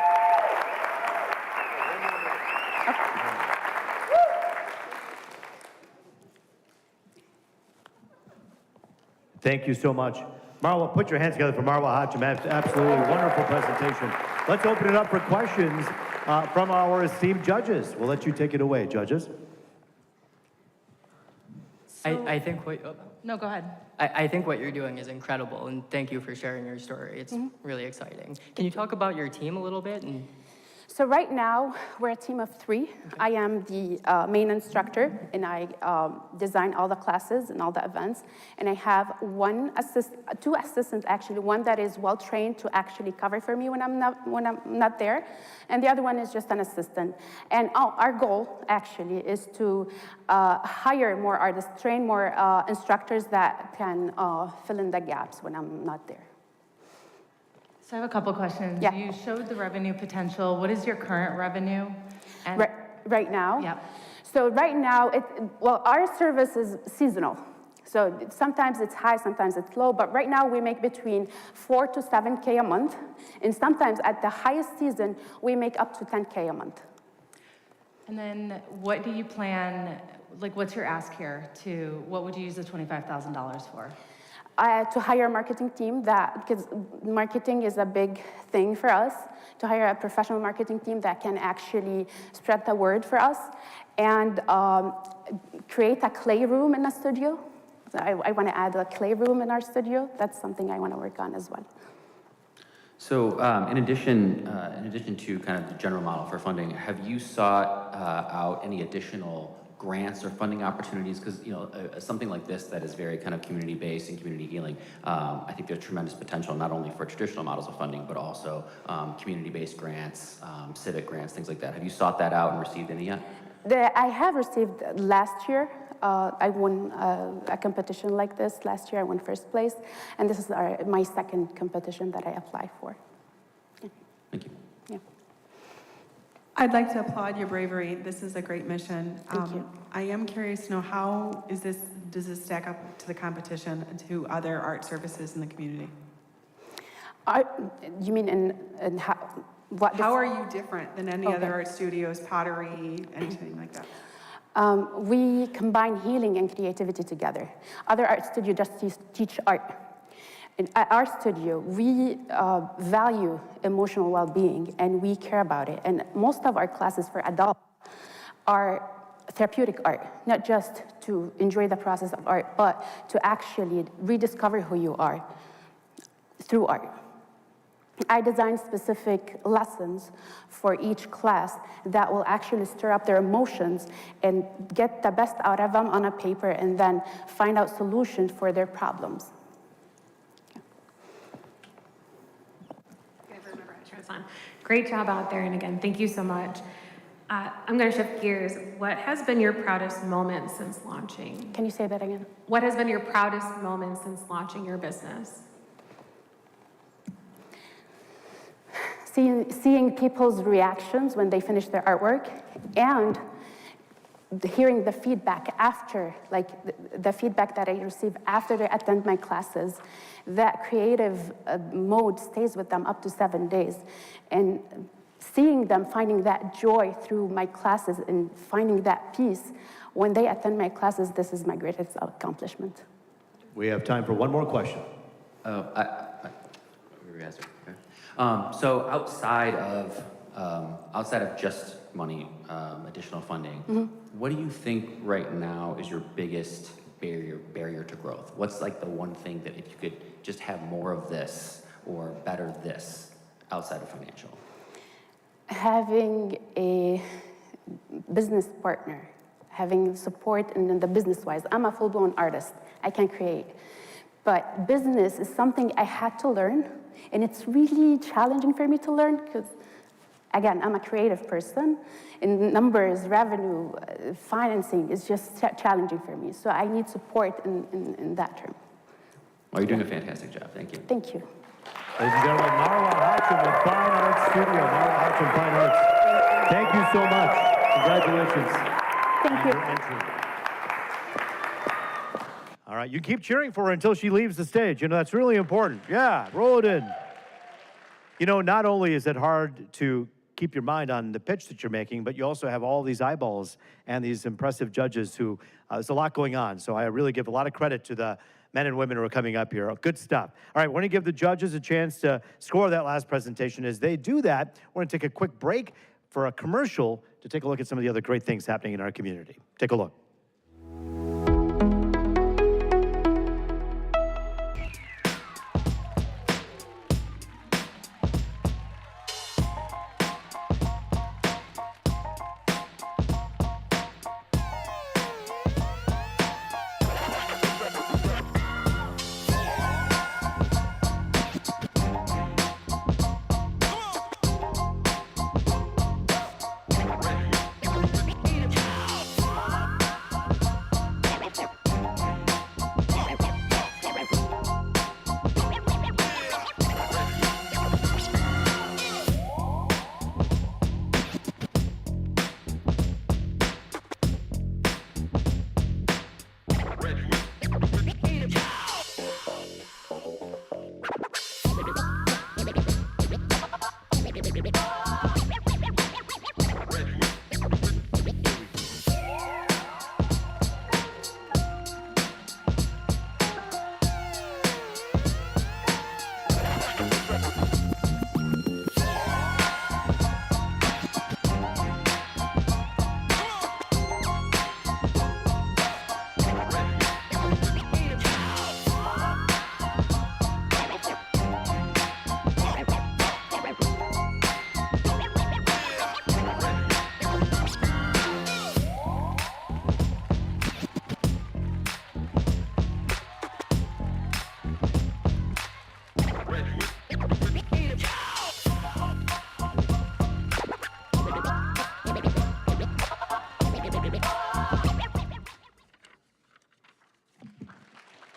S12: Thank you so much. Marwa, put your hands together for Marwa Hachim. Absolutely wonderful presentation. Let's open it up for questions from our esteemed judges. We'll let you take it away, judges.
S6: I think what...
S8: No, go ahead.
S6: I think what you're doing is incredible, and thank you for sharing your story. It's really exciting. Can you talk about your team a little bit?
S15: So right now, we're a team of 3. Okay. I am the main instructor, and I design all the classes and all the events. And I have two assistants, actually. One that is well-trained to actually cover for me when I'm not there. And the other one is just an assistant. And our goal, actually, is to hire more artists, train more instructors that can fill in the gaps when I'm not there.
S8: So I have a couple questions.
S15: Yeah.
S8: You showed the revenue potential. What is your current revenue? And
S15: right now?
S8: Yeah.
S15: So right now, our service is seasonal. So sometimes it's high, sometimes it's low, but right now we make between 4 to 7K a month. And sometimes at the highest season, we make up to 10K a month.
S8: And then what do you plan, what's your ask here what would you use the $25,000 for?
S15: To hire a marketing team, because marketing is a big thing for us, to hire a professional marketing team that can actually spread the word for us, and create a clay room in the studio. So I want to add a clay room in our studio. That's something I want to work on as well.
S5: So in addition to kind of the general model for funding, have you sought out any additional grants or funding opportunities? Because something like this that is very kind of community-based and community healing, I think there's tremendous potential not only for traditional models of funding, but also community-based grants, civic grants, things like that. Have you sought that out and received any yet?
S15: I have received last year. I won a competition like this. Last year I won first place, and this is my second competition that I applied for.
S5: Thank you.
S15: Yeah.
S4: I'd like to applaud your bravery. This is a great mission.
S15: Thank you.
S4: I am curious to know how does this stack up to the competition to other art services in the community?
S15: You mean in how?
S4: How are you different than any other art studios, pottery, anything like that?
S15: We combine healing and creativity together. Other art studios just teach art. At our studio, we value emotional well-being, and we care about it. And most of our classes for adults are therapeutic art, not just to enjoy the process of art, but to actually rediscover who you are through art. I designed specific lessons for each class that will actually stir up their emotions and get the best out of them on a paper, and then find out solutions for their problems.
S7: Great job out there, and again, thank you so much. I'm going to shift gears. What has been your proudest moment since launching?
S15: Can you say that again?
S7: What has been your proudest moment since launching your business?
S15: seeing people's reactions when they finish their artwork, and hearing the feedback after, like the feedback that I receive after they attend my classes. That creative mode stays with them up to 7 days. And seeing them finding that joy through my classes and finding that peace when they attend my classes, this is my greatest accomplishment.
S12: We have time for one more question.
S5: So outside of just money, additional funding, what do you think right now is your biggest barrier to growth? What's like the one thing that if you could just have more of this or better this outside of financial?
S15: Having a business partner, having support in the business-wise. I'm a full-blown artist. I can create. But business is something I had to learn, and it's really challenging for me to learn because, again, I'm a creative person, and numbers, revenue, financing is just challenging for me. So I need support in that term.
S5: Well, you're doing a fantastic job. Thank you.
S15: Thank you.
S12: Ladies and gentlemen, Marwa Hashim with Fine Arts Studio. Marwa Hashim, Fine Arts. Thank you so much. Congratulations.
S15: Thank you.
S12: All right, you keep cheering for her until she leaves the stage. You know, that's really important. Yeah, roll it in. You know, not only is it hard to keep your mind on the pitch that you're making, but you also have all these eyeballs and these impressive judges who, there's a lot going on. So I really give a lot of credit to the men and women who are coming up here. Good stuff. All right, we're gonna give the judges a chance to score that last presentation. As they do that, we're gonna take a quick break for a commercial to take a look at some of the other great things happening in our community. Take a look.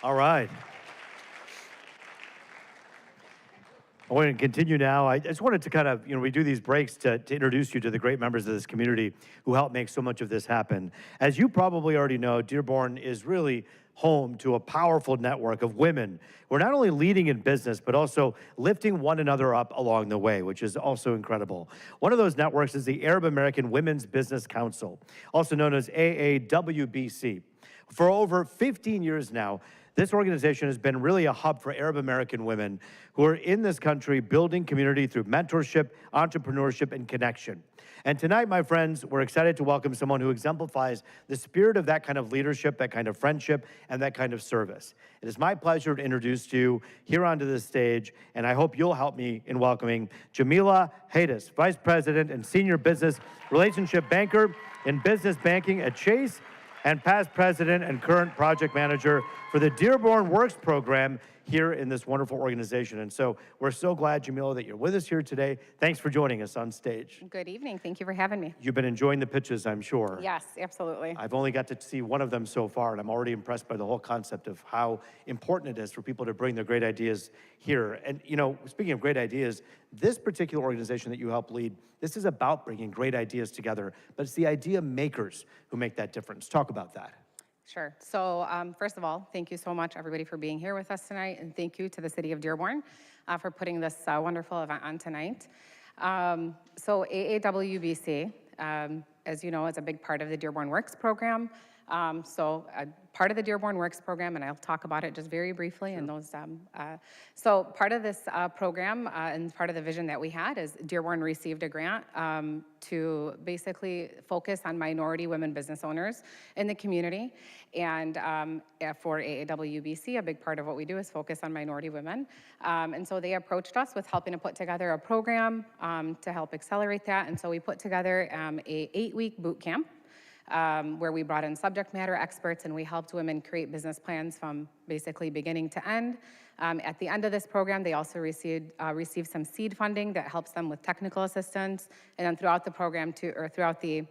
S12: All right. I want to continue now. I just wanted to kind of, we do these breaks to introduce you to the great members of this community who help make so much of this happen. As you probably already know, Dearborn is really home to a powerful network of women who are not only leading in business, but also lifting one another up along the way, which is also incredible. One of those networks is the Arab American Women's Business Council, also known as AAWBC. For over 15 years now, this organization has been really a hub for Arab American women who are in this country building community through mentorship, entrepreneurship, and connection. And tonight, my friends, we're excited to welcome someone who exemplifies the spirit of that kind of leadership, that kind of friendship, and that kind of service. It is my pleasure to introduce you here onto the stage, and I hope you'll help me in welcoming Jamila Haydes, Vice President and Senior Business Relationship Banker in Business Banking at Chase, and past president and current project manager for the Dearborn Works program here in this wonderful organization. And so we're so glad, Jamila, that you're with us here today. Thanks for joining us on stage.
S16: Good evening. Thank you for having me.
S12: You've been enjoying the pitches, I'm sure.
S16: Yes, absolutely.
S12: I've only got to see one of them so far, and I'm already impressed by the whole concept of how important it is for people to bring their great ideas here. And, you know, speaking of great ideas, this particular organization that you help lead, this is about bringing great ideas together, but it's the idea makers who make that difference. Talk about that.
S16: Sure. So first of all, thank you so much, everybody, for being here with us tonight, and thank you to the City of Dearborn for putting this wonderful event on tonight. So AAWBC, as you know, is a big part of the Dearborn Works program. Part of the Dearborn Works program, and I'll talk about it just very briefly. And those, so part of this program and part of the vision that we had is Dearborn received a grant to basically focus on minority women business owners in the community. And for AAWBC, a big part of what we do is focus on minority women. And so they approached us with helping to put together a program to help accelerate that. And so we put together a 8-week boot camp. Where we brought in subject matter experts and we helped women create business plans from basically beginning to end. At the end of this program, they also received some seed funding that helps them with technical assistance. And then throughout the program, throughout the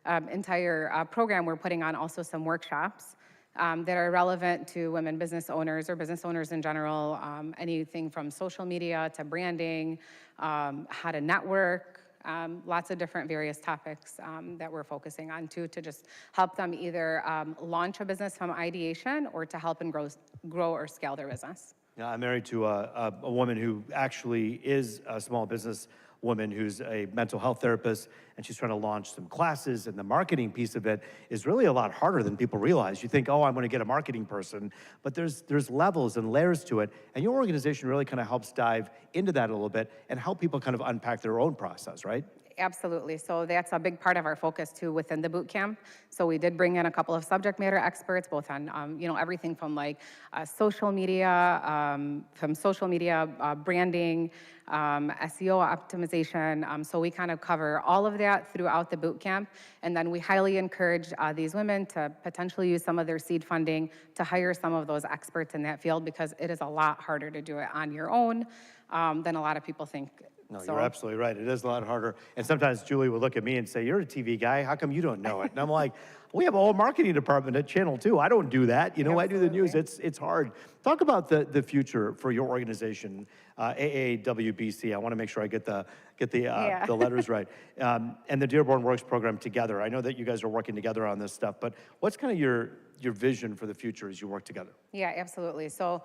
S16: entire program, we're putting on also some workshops that are relevant to women business owners or business owners in general, anything from social media to branding, how to network, lots of different various topics that we're focusing on to just help them either launch a business from ideation or to help and grow or scale their business.
S12: Yeah, I'm married to a woman who actually is a small business woman who's a mental health therapist, and she's trying to launch some classes, and the marketing piece of it is really a lot harder than people realize. You think, oh, I'm gonna get a marketing person, but there's levels and layers to it, and your organization really kind of helps dive into that a little bit and help people kind of unpack their own process, right?
S16: Absolutely. So that's a big part of our focus too within the boot camp. So we did bring in a couple of subject matter experts, both on you know, everything from like social media, branding, SEO optimization. So we kind of cover all of that throughout the boot camp, and then we highly encourage these women to potentially use some of their seed funding to hire some of those experts in that field, because it is a lot harder to do it on your own than a lot of people think.
S12: No, you're absolutely right. It is a lot harder. And sometimes Julie will look at me and say, you're a TV guy. How come you don't know it? And I'm like, we have a whole marketing department at Channel 2. I don't do that. You know, I do the news. It's hard. Talk about the future for your organization, AAWBC. I want to make sure I get the letters right. And the Dearborn Works program together. I know that you guys are working together on this stuff, but what's kind of your vision for the future as you work together?
S16: Yeah, absolutely. So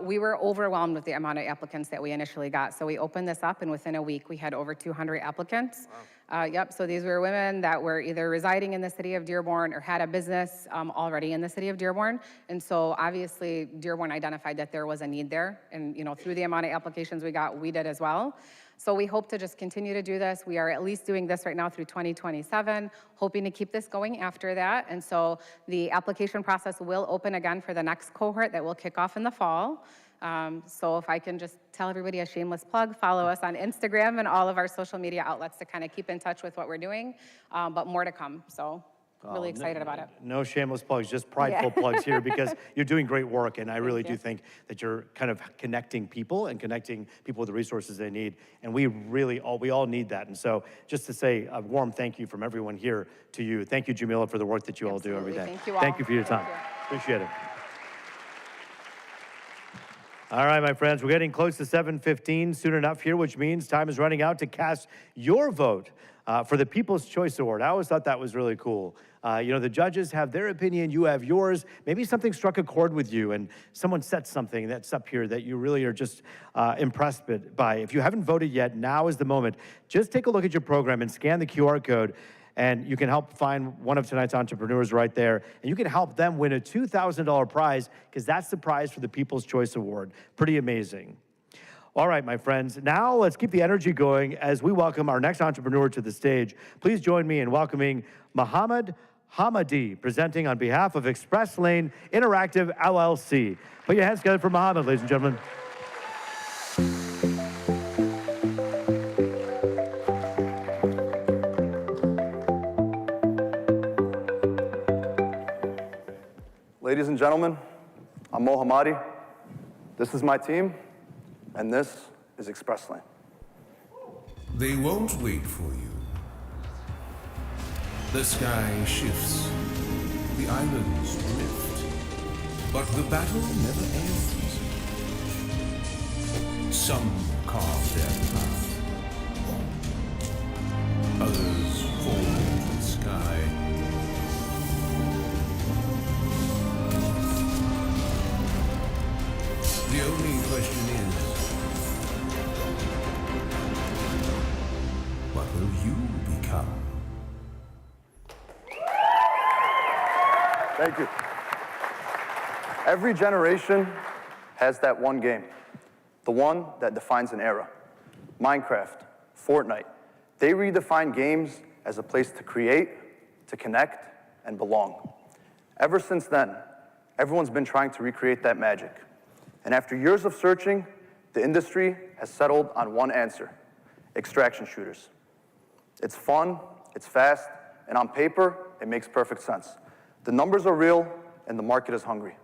S16: we were overwhelmed with the amount of applicants that we initially got. So we opened this up, and within a week, we had over 200 applicants. Wow. So these were women that were either residing in the city of Dearborn or had a business already in the city of Dearborn. And so obviously, Dearborn identified that there was a need there. And you know, through the amount of applications we got, we did as well. So we hope to just continue to do this. We are at least doing this right now through 2027, hoping to keep this going after that. And so the application process will open again for the next cohort that will kick off in the fall. So if I can just tell everybody a shameless plug, follow us on Instagram and all of our social media outlets to kind of keep in touch with what we're doing, but more to come. So really excited about it.
S12: No shameless plugs, just prideful plugs here, because you're doing great work, and I really do think that you're kind of connecting people and connecting people with the resources they need, and we all need that. And so just to say a warm thank you from everyone here to you. Thank you, Jamila, for the work that you all do every day.
S16: Thank you all.
S12: Thank you for your time. Appreciate it. All right, my friends, we're getting close to 7:15 soon enough here, which means time is running out to cast your vote for the People's Choice Award. I always thought that was really cool. You know, the judges have their opinion, you have yours. Maybe something struck a chord with you and someone said something that's up here that you really are just impressed by. If you haven't voted yet, now is the moment. Just take a look at your program and scan the QR code, and you can help find one of tonight's entrepreneurs right there, and you can help them win a $2,000 prize, because that's the prize for the People's Choice Award. Pretty amazing. All right, my friends, now let's keep the energy going as we welcome our next entrepreneur to the stage. Please join me in welcoming Mohammed Hamadi, presenting on behalf of Express Lane Interactive LLC. Put your hands together for Mohammed, ladies and gentlemen.
S17: Ladies and gentlemen, I'm Mo Hamadi.
S3: This is my team, and this is Express Lane.
S17: They won't wait for you. The sky shifts, the islands drift, but the battle never ends. Some carve their path, others fall into the sky. The only question is, what will you become?
S3: Thank you. Every generation has that one game, the one that defines an era. Minecraft, Fortnite, they redefine games as a place to create, to connect, and belong. Ever since then, everyone's been trying to recreate that magic. And after years of searching, the industry has settled on one answer: extraction shooters. It's fun, it's fast, and on paper, it makes perfect sense. The numbers are real, and the market is hungry.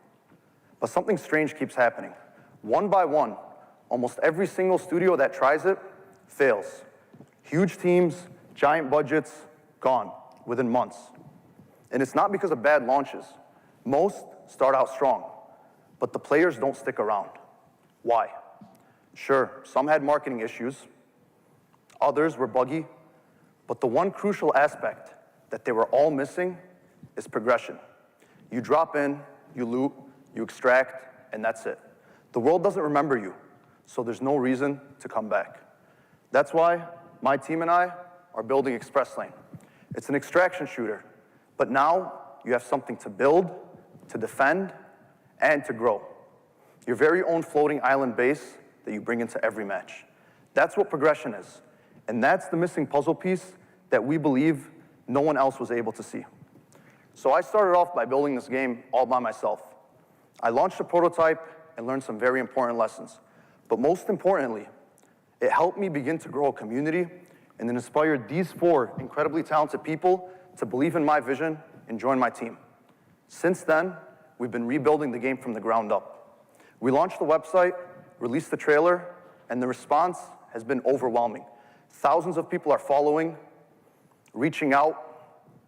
S3: But something strange keeps happening. One by one, almost every single studio that tries it fails. Huge teams, giant budgets, gone within months. And it's not because of bad launches. Most start out strong, but the players don't stick around. Why? Sure, some had marketing issues, others were buggy, but the one crucial aspect that they were all missing is progression. You drop in, you loot, you extract, and that's it. The world doesn't remember you, so there's no reason to come back. That's why my team and I are building Express Lane. It's an extraction shooter, but now you have something to build, to defend, and to grow. Your very own floating island base that you bring into every match. That's what progression is, and that's the missing puzzle piece that we believe no one else was able to see. So I started off by building this game all by myself. I launched a prototype and learned some very important lessons. But most importantly, it helped me begin to grow a community and then inspired these 4 incredibly talented people to believe in my vision and join my team. Since then, we've been rebuilding the game from the ground up. We launched the website, released the trailer, and the response has been overwhelming. Thousands of people are following, reaching out,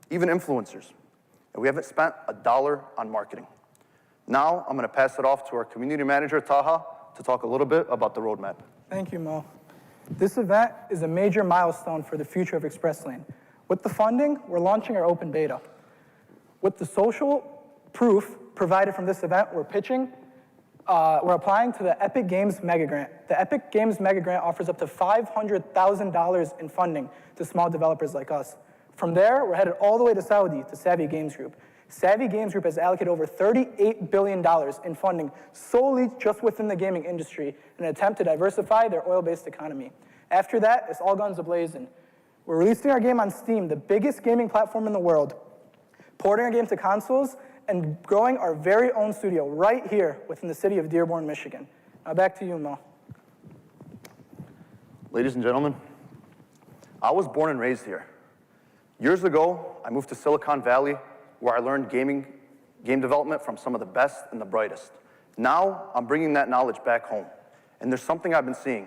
S3: even influencers. And we haven't spent $1 on marketing. Now, I'm going to pass it off to our community manager, Taha, to talk a little bit about the roadmap.
S18: Thank you, Mo. This event is a major milestone for the future of Express Lane. With the funding, we're launching our open beta. With the social proof provided from this event, we're applying to the Epic Games Mega Grant. The Epic Games Mega Grant offers up to $500,000 in funding to small developers like us. From there, we're headed all the way to Saudi, to Savvy Games Group. Savvy Games Group has allocated over $38 billion in funding solely just within the gaming industry in an attempt to diversify their oil-based economy. After that, it's all guns a-blazing. We're releasing our game on Steam, the biggest gaming platform in the world, porting our game to consoles, and growing our very own studio right here within the city of Dearborn, Michigan. Now back to you, Mo.
S3: Ladies and gentlemen, I was born and raised here. Years ago, I moved to Silicon Valley, where I learned game development from some of the best and the brightest. Now, I'm bringing that knowledge back home. And there's something I've been seeing.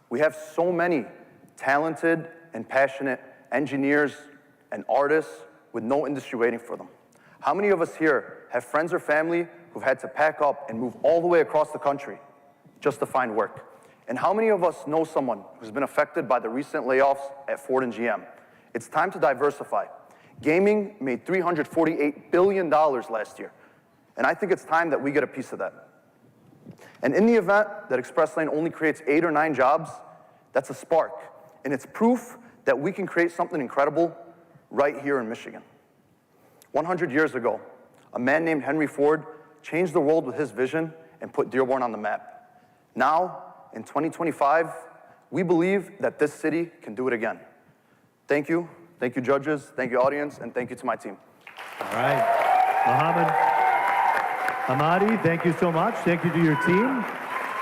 S3: We have so many talented and passionate engineers and artists with no industry waiting for them. How many of us here have friends or family who've had to pack up and move all the way across the country just to find work? And how many of us know someone who's been affected by the recent layoffs at Ford and GM? It's time to diversify. Gaming made $348 billion last year, and I think it's time that we get a piece of that. And in the event that Express Lane only creates 8 or 9 jobs, that's a spark, and it's proof that we can create something incredible right here in Michigan. 100 years ago, a man named Henry Ford changed the world with his vision and put Dearborn on the map. Now, in 2025, we believe that this city can do it again. Thank you. Thank you, judges. Thank you, audience. And thank you to my team.
S12: All right. Mohammed, Hamadi, thank you so much. Thank you to your team.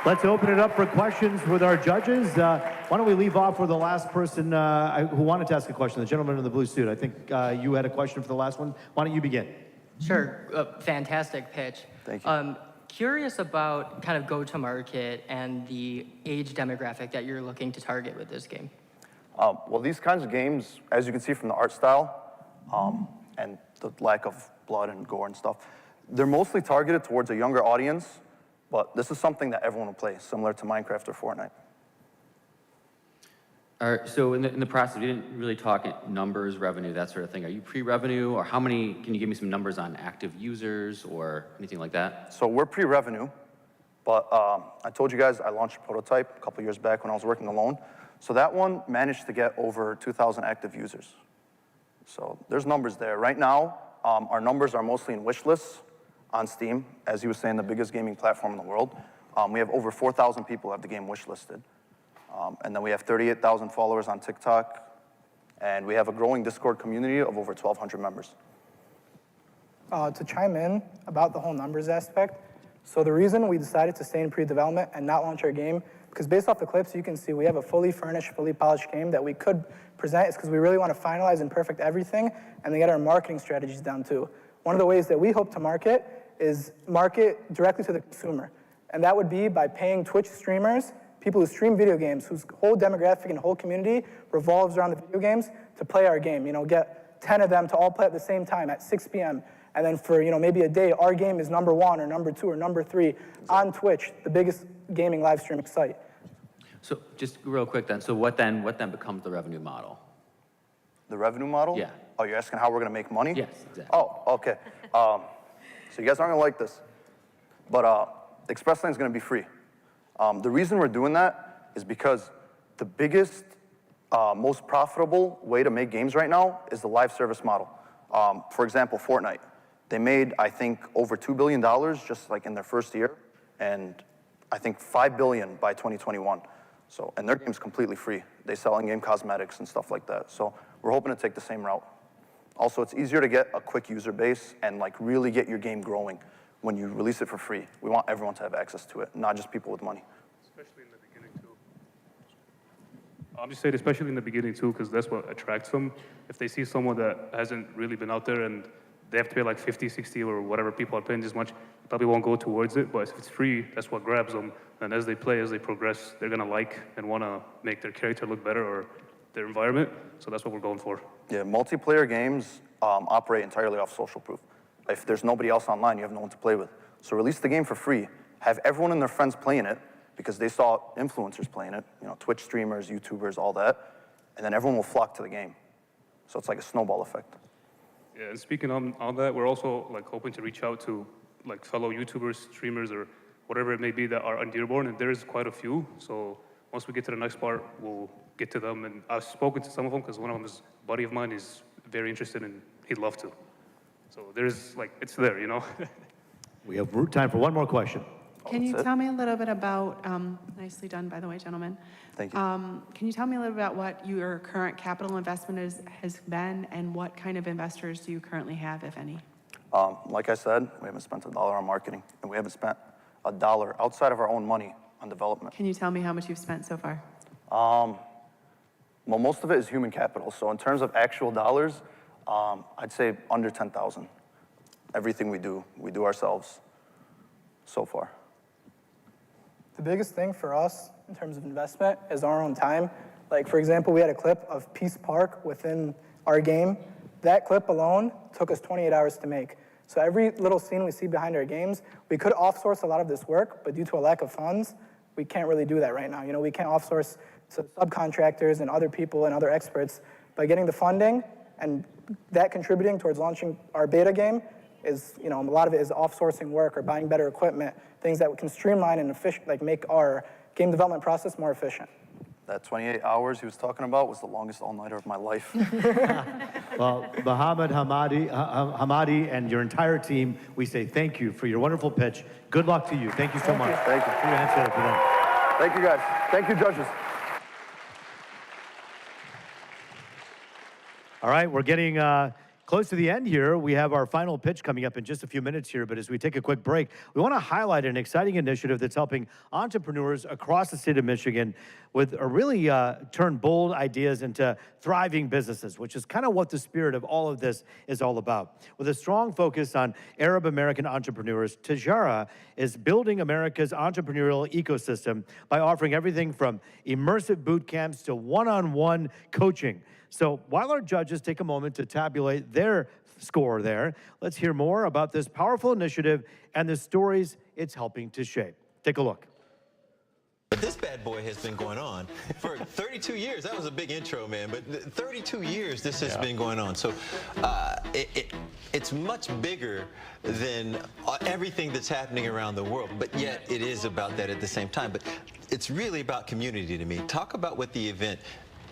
S12: Let's open it up for questions with our judges. Why don't we leave off with the last person who wanted to ask a question, the gentleman in the blue suit. I think you had a question for the last one. Why don't you begin?
S6: Sure. Fantastic pitch.
S3: Thank you.
S6: Curious about kind of go-to-market and the age demographic that you're looking to target with this game.
S19: Well, these kinds of games, as you can see from the art style and the lack of blood and gore and stuff, they're mostly targeted towards a younger audience, but this is something that everyone will play, similar to Minecraft or Fortnite.
S5: So in the process, we didn't really talk numbers, revenue, that sort of thing. Are you pre-revenue, or how many, can you give me some numbers on active users or anything like that?
S19: So we're pre-revenue, but I told you guys I launched a prototype a couple years back when I was working alone. So that one managed to get over 2,000 active users. So there's numbers there. Right now, our numbers are mostly in wish lists on Steam. As he was saying, the biggest gaming platform in the world. We have over 4,000 people who have the game wish listed. And then we have 38,000 followers on TikTok, and we have a growing Discord community of over 1,200 members.
S18: To chime in about the whole numbers aspect, so the reason we decided to stay in pre-development and not launch our game, because based off the clips you can see we have a fully furnished, fully polished game that we could present, is because we really want to finalize and perfect everything and then get our marketing strategies down too. One of the ways that we hope to market is market directly to the consumer, and that would be by paying Twitch streamers, people who stream video games, whose whole demographic and whole community revolves around the video games, to play our game. You know, get 10 of them to all play at the same time at 6 p.m. And then for, you know, maybe a day, our game is number 1 or number 2 or number 3 on Twitch, the biggest gaming live streaming site.
S5: So just real quick then, so what then becomes the revenue model?
S19: The revenue model?
S5: Yeah.
S19: Oh, you're asking how we're gonna make money?
S5: Yes, exactly.
S19: Oh, okay. So you guys aren't gonna like this, but Express Lane's gonna be free. The reason we're doing that is because the biggest, most profitable way to make games right now is the live service model. For example, Fortnite. They made, I think, over $2 billion just like in their first year, and I think $5 billion by 2021. So, and their game's completely free. They sell in-game cosmetics and stuff like that. So we're hoping to take the same route. Also, it's easier to get a quick user base and like really get your game growing when you release it for free. We want everyone to have access to it, not just people with money.
S20: Especially in the beginning too. I'm just saying, especially in the beginning too, because that's what attracts them. If they see someone that hasn't really been out there and they have to pay like 50, 60 or whatever people are paying this much, probably won't go towards it. But if it's free, that's what grabs them. And as they play, as they progress, they're gonna like and wanna make their character look better or their environment. So that's what we're going for.
S19: Yeah, multiplayer games operate entirely off social proof. If there's nobody else online, you have no one to play with. So release the game for free, have everyone and their friends playing it because they saw influencers playing it, you know, Twitch streamers, YouTubers, all that, and then everyone will flock to the game. So it's like a snowball effect.
S20: Yeah, and speaking on that, we're also like hoping to reach out to like fellow YouTubers, streamers, or whatever it may be that are on Dearborn, and there's quite a few. So once we get to the next part, we'll get to them. And I've spoken to some of them because one of them is a buddy of mine. He's very interested and he'd love to. So there's like, it's there, you know?
S12: We have time for one more question.
S4: Can you tell me a little bit about, nicely done, by the way, gentlemen.
S19: Thank you.
S4: Can you tell me a little bit about what your current capital investment has been and what kind of investors do you currently have, if any?
S19: Like I said, we haven't spent $1 on marketing, and we haven't spent $1 outside of our own money on development.
S4: Can you tell me how much you've spent so far?
S19: Well, most of it is human capital. So in terms of actual dollars, I'd say under 10,000. Everything we do ourselves so far.
S18: The biggest thing for us in terms of investment is our own time. Like, for example, we had a clip of Peace Park within our game. That clip alone took us 28 hours to make. So every little scene we see behind our games, we could offsource a lot of this work, but due to a lack of funds, we can't really do that right now. You know, we can't offsource to subcontractors and other people and other experts. By getting the funding and that contributing towards launching our beta game is, you know, a lot of it is offsourcing work or buying better equipment, things that can streamline and like make our game development process more efficient.
S19: That 28 hours he was talking about was the longest all-nighter of my life.
S12: Well, Mohammed Hamadi and your entire team, we say thank you for your wonderful pitch. Good luck to you. Thank you so much.
S19: Thank you.
S12: For your answer to them.
S19: Thank you, guys. Thank you, judges.
S12: All right, we're getting Close to the end here, we have our final pitch coming up in just a few minutes here, but as we take a quick break, we want to highlight an exciting initiative that's helping entrepreneurs across the state of Michigan with really turn bold ideas into thriving businesses, which is kind of what the spirit of all of this is all about. With a strong focus on Arab American entrepreneurs, Tijara is building America's entrepreneurial ecosystem by offering everything from immersive boot camps to one-on-one coaching. So while our judges take a moment to tabulate their score there, let's hear more about this powerful initiative and the stories it's helping to shape. Take a look.
S21: But this bad boy has been going on for 32 years. That was a big intro, man, but 32 years this has been going on. So it's much bigger than everything that's happening around the world, but yet it is about that at the same time. But it's really about community to me. Talk about what the event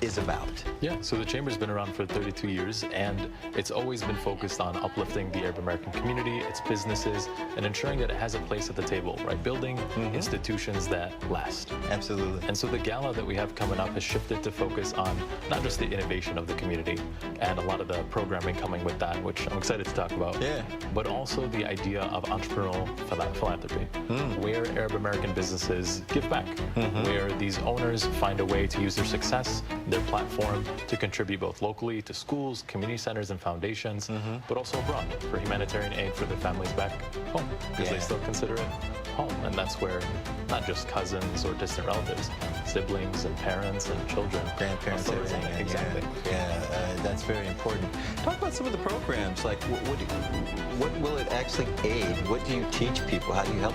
S21: is about.
S22: Yeah, so the Chamber's been around for 32 years, and it's always been focused on uplifting the Arab American community, its businesses, and ensuring that it has a place at the table, right? Building institutions that last.
S21: Absolutely.
S22: And so the gala that we have coming up has shifted to focus on not just the innovation of the community and a lot of the programming coming with that, which I'm excited to talk about, but also the idea of entrepreneurial philanthropy, where Arab American businesses give back, where these owners find a way to use their success, their platform, to contribute both locally to schools, community centers, and foundations, but also abroad for humanitarian aid for their families back home, because they still consider it home. And that's where not just cousins or distant relatives, siblings and parents and children,
S21: grandparents, everything.
S22: Exactly.
S21: That's very important. Talk about some of the programs, like what will it actually aid? What do you teach people? How do you help?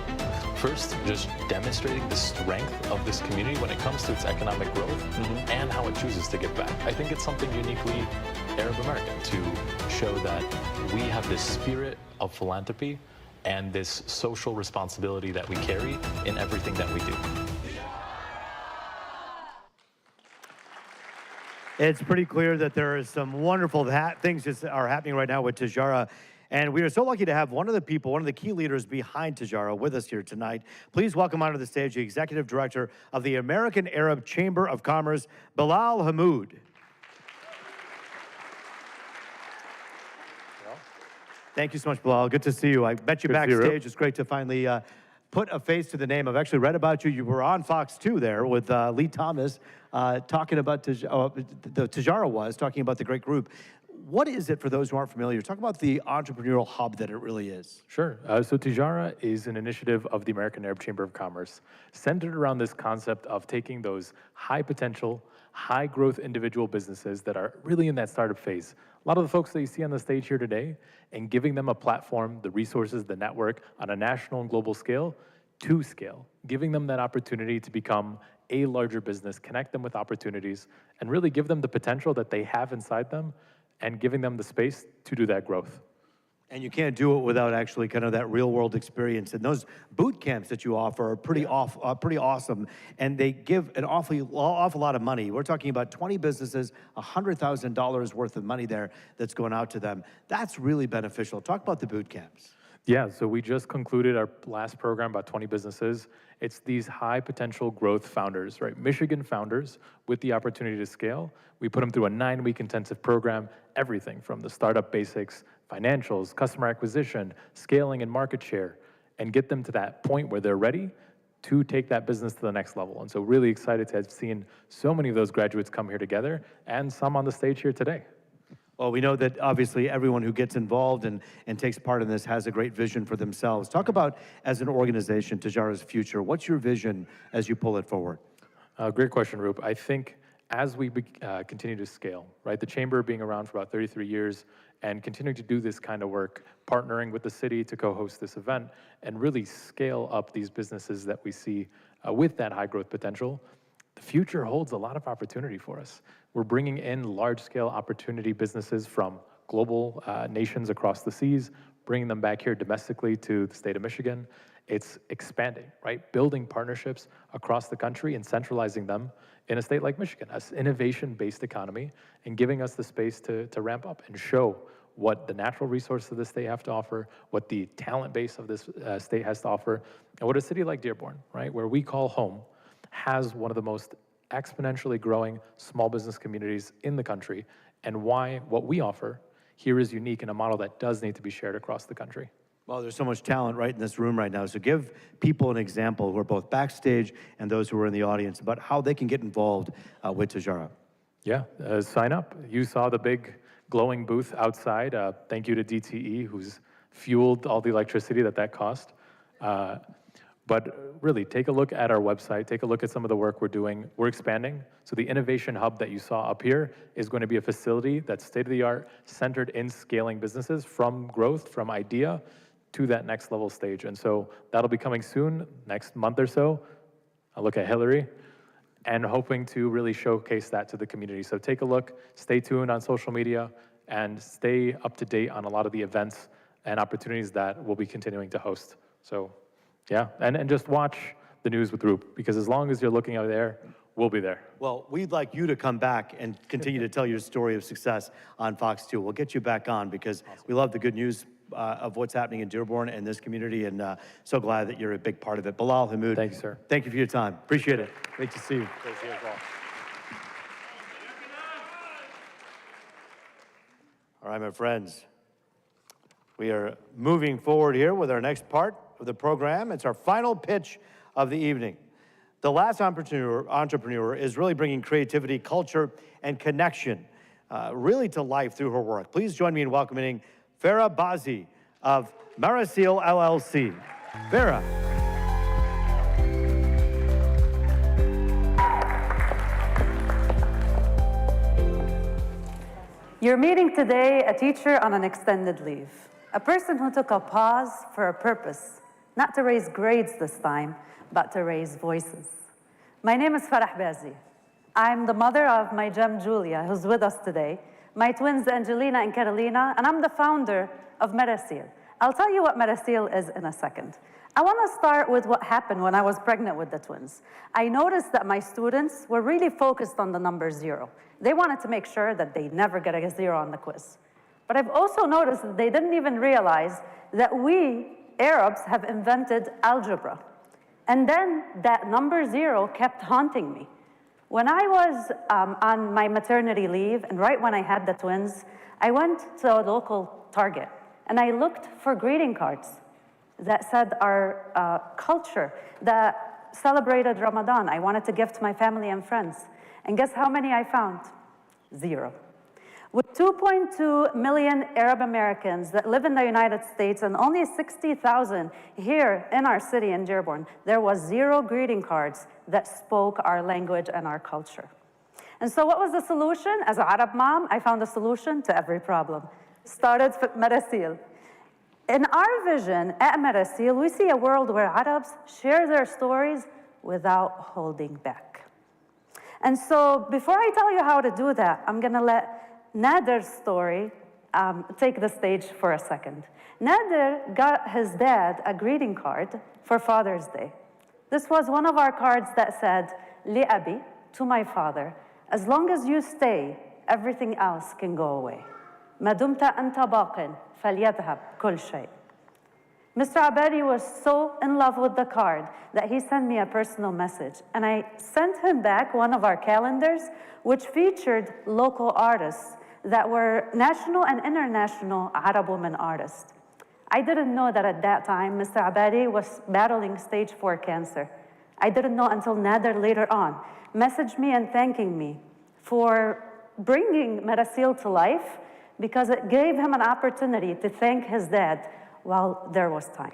S22: First, just demonstrating the strength of this community when it comes to its economic growth and how it chooses to give back. I think it's something uniquely Arab American to show that we have this spirit of philanthropy and this social responsibility that we carry in everything that we do.
S12: It's pretty clear that there is some wonderful things that are happening right now with Tijara. And we are so lucky to have one of the people, one of the key leaders behind Tijara with us here tonight. Please welcome onto the stage the Executive Director of the American Arab Chamber of Commerce, Bilal Hammoud. Thank you so much, Bilal. Good to see you. I met you backstage. It's great to finally put a face to the name. I've actually read about you. You were on Fox 2 there with Lee Thomas talking about Tijara was talking about the great group. What is it for those who aren't familiar? Talk about the entrepreneurial hub that it really is.
S22: Sure. So Tijara is an initiative of the American Arab Chamber of Commerce centered around this concept of taking those high potential, high growth individual businesses that are really in that startup phase. A lot of the folks that you see on the stage here today, and giving them a platform, the resources, the network on a national and global scale to scale, giving them that opportunity to become a larger business, connect them with opportunities, and really give them the potential that they have inside them and giving them the space to do that growth.
S12: And you can't do it without actually kind of that real world experience. And those boot camps that you offer are pretty awesome. And they give an awful lot of money. We're talking about 20 businesses, $100,000 worth of money there that's going out to them. That's really beneficial. Talk about the boot camps.
S22: Yeah, so we just concluded our last program, about 20 businesses. It's these high potential growth founders, right? Michigan founders with the opportunity to scale. We put them through a 9-week intensive program, everything from the startup basics, financials, customer acquisition, scaling and market share, and get them to that point where they're ready to take that business to the next level. And so really excited to have seen so many of those graduates come here together and some on the stage here today.
S12: Well, we know that obviously everyone who gets involved and takes part in this has a great vision for themselves. Talk about, as an organization, Tijara's future. What's your vision as you pull it forward?
S22: Great question, Roop. I think as we continue to scale, right, the Chamber being around for about 33 years and continuing to do this kind of work, partnering with the city to co-host this event and really scale up these businesses that we see with that high growth potential, the future holds a lot of opportunity for us. We're bringing in large-scale opportunity businesses from global nations across the seas, bringing them back here domestically to the state of Michigan. It's expanding, right? Building partnerships across the country and centralizing them in a state like Michigan, an innovation-based economy, and giving us the space to ramp up and show what the natural resources of the state have to offer, what the talent base of this state has to offer, and what a city like Dearborn, right, where we call home, has one of the most exponentially growing small business communities in the country, and why what we offer here is unique and a model that does need to be shared across the country.
S12: Well, there's so much talent right in this room right now. So give people an example who are both backstage and those who are in the audience about how they can get involved with Tajara.
S22: Yeah, sign up. You saw the big glowing booth outside. Thank you to DTE, who's fueled all the electricity that cost. But really, take a look at our website. Take a look at some of the work we're doing. We're expanding. So the innovation hub that you saw up here is going to be a facility that's state-of-the-art, centered in scaling businesses from growth, from idea, to that next level stage. And so that'll be coming soon, next month or so. I'll look at Hillary, and hoping to really showcase that to the community. So take a look, stay tuned on social media, and stay up to date on a lot of the events and opportunities that we'll be continuing to host. So yeah, and just watch the news with Roop, because as long as you're looking out there, we'll be there.
S12: Well, we'd like you to come back and continue to tell your story of success on Fox 2. We'll get you back on because we love the good news of what's happening in Dearborn and this community, and so glad that you're a big part of it. Bilal, Hamoud.
S22: Thank you, sir.
S12: Thank you for your time. Appreciate it. Great to see you.
S22: Great to see you as well.
S12: All right, my friends. We are moving forward here with our next part of the program. It's our final pitch of the evening. The last entrepreneur is really bringing creativity, culture, and connection really to life through her work. Please join me in welcoming Farah Bazi of Marasil LLC. Farah.
S1: You're meeting today a teacher on an extended leave, a person who took a pause for a purpose, not to raise grades this time, but to raise voices. My name is Farah Bazi. I'm the mother of my gem Julia, who's with us today, my twins Angelina and Carolina, and I'm the founder of Marasil. I'll tell you what Marasil is in a second. I want to start with what happened when I was pregnant with the twins. I noticed that my students were really focused on the number 0. They wanted to make sure that they never get a 0 on the quiz. But I've also noticed that they didn't even realize that we, Arabs, have invented algebra. And then that number 0 kept haunting me. When I was on my maternity leave, and right when I had the twins, I went to a local Target, and I looked for greeting cards that said our culture, that celebrated Ramadan. I wanted to gift my family and friends. And guess how many I found? 0. With 2.2 million Arab Americans that live in the United States and only 60,000 here in our city in Dearborn, there was 0 greeting cards that spoke our language and our culture. And so what was the solution? As an Arab mom, I found a solution to every problem. Started with Marasil. In our vision at Marasil, we see a world where Arabs share their stories without holding back. And so before I tell you how to do that, I'm going to let Nader's story take the stage for a second. Nader got his dad a greeting card for Father's Day. This was one of our cards that said, Li Abi, to my father, as long as you stay, everything else can go away. ما دمت أنت باق فليذهب كل شيء. Mr. Abadi was so in love with the card that he sent me a personal message, and I sent him back one of our calendars, which featured local artists that were national and international Arab women artists. I didn't know that at that time, Mr. Abadi was battling stage 4 cancer. I didn't know until Nader later on messaged me and thanking me for bringing Marasil to life, because it gave him an opportunity to thank his dad while there was time.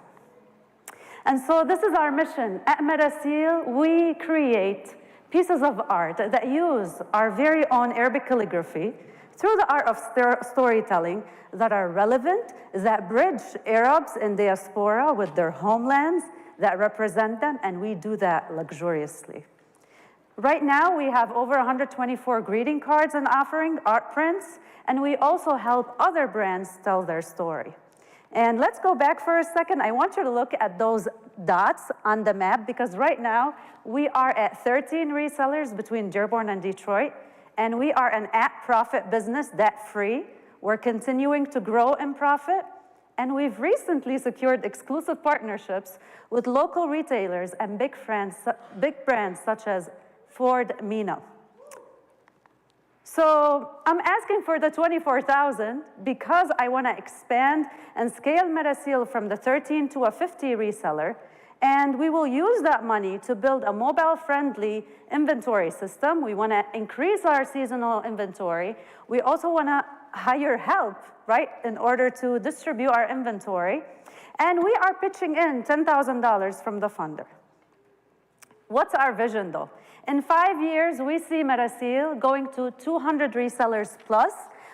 S1: And so this is our mission. At Marasil, we create pieces of art that use our very own Arabic calligraphy through the art of storytelling that are relevant, that bridge Arabs in diaspora with their homelands, that represent them, and we do that luxuriously. Right now, we have over 124 greeting cards and offering art prints, and we also help other brands tell their story. And let's go back for a second. I want you to look at those dots on the map, because right now, we are at 13 resellers between Dearborn and Detroit, and we are an at-profit business, debt-free. We're continuing to grow in profit, and we've recently secured exclusive partnerships with local retailers and big brands such as Ford Mina. So I'm asking for the 24,000 because I want to expand and scale Metasil from the 13 to a 50 reseller. And we will use that money to build a mobile-friendly inventory system. We want to increase our seasonal inventory. We also want to hire help, right, in order to distribute our inventory. And we are pitching in $10,000 from the funder. What's our vision, though? In 5 years, we see Metasil going to 200 resellers plus.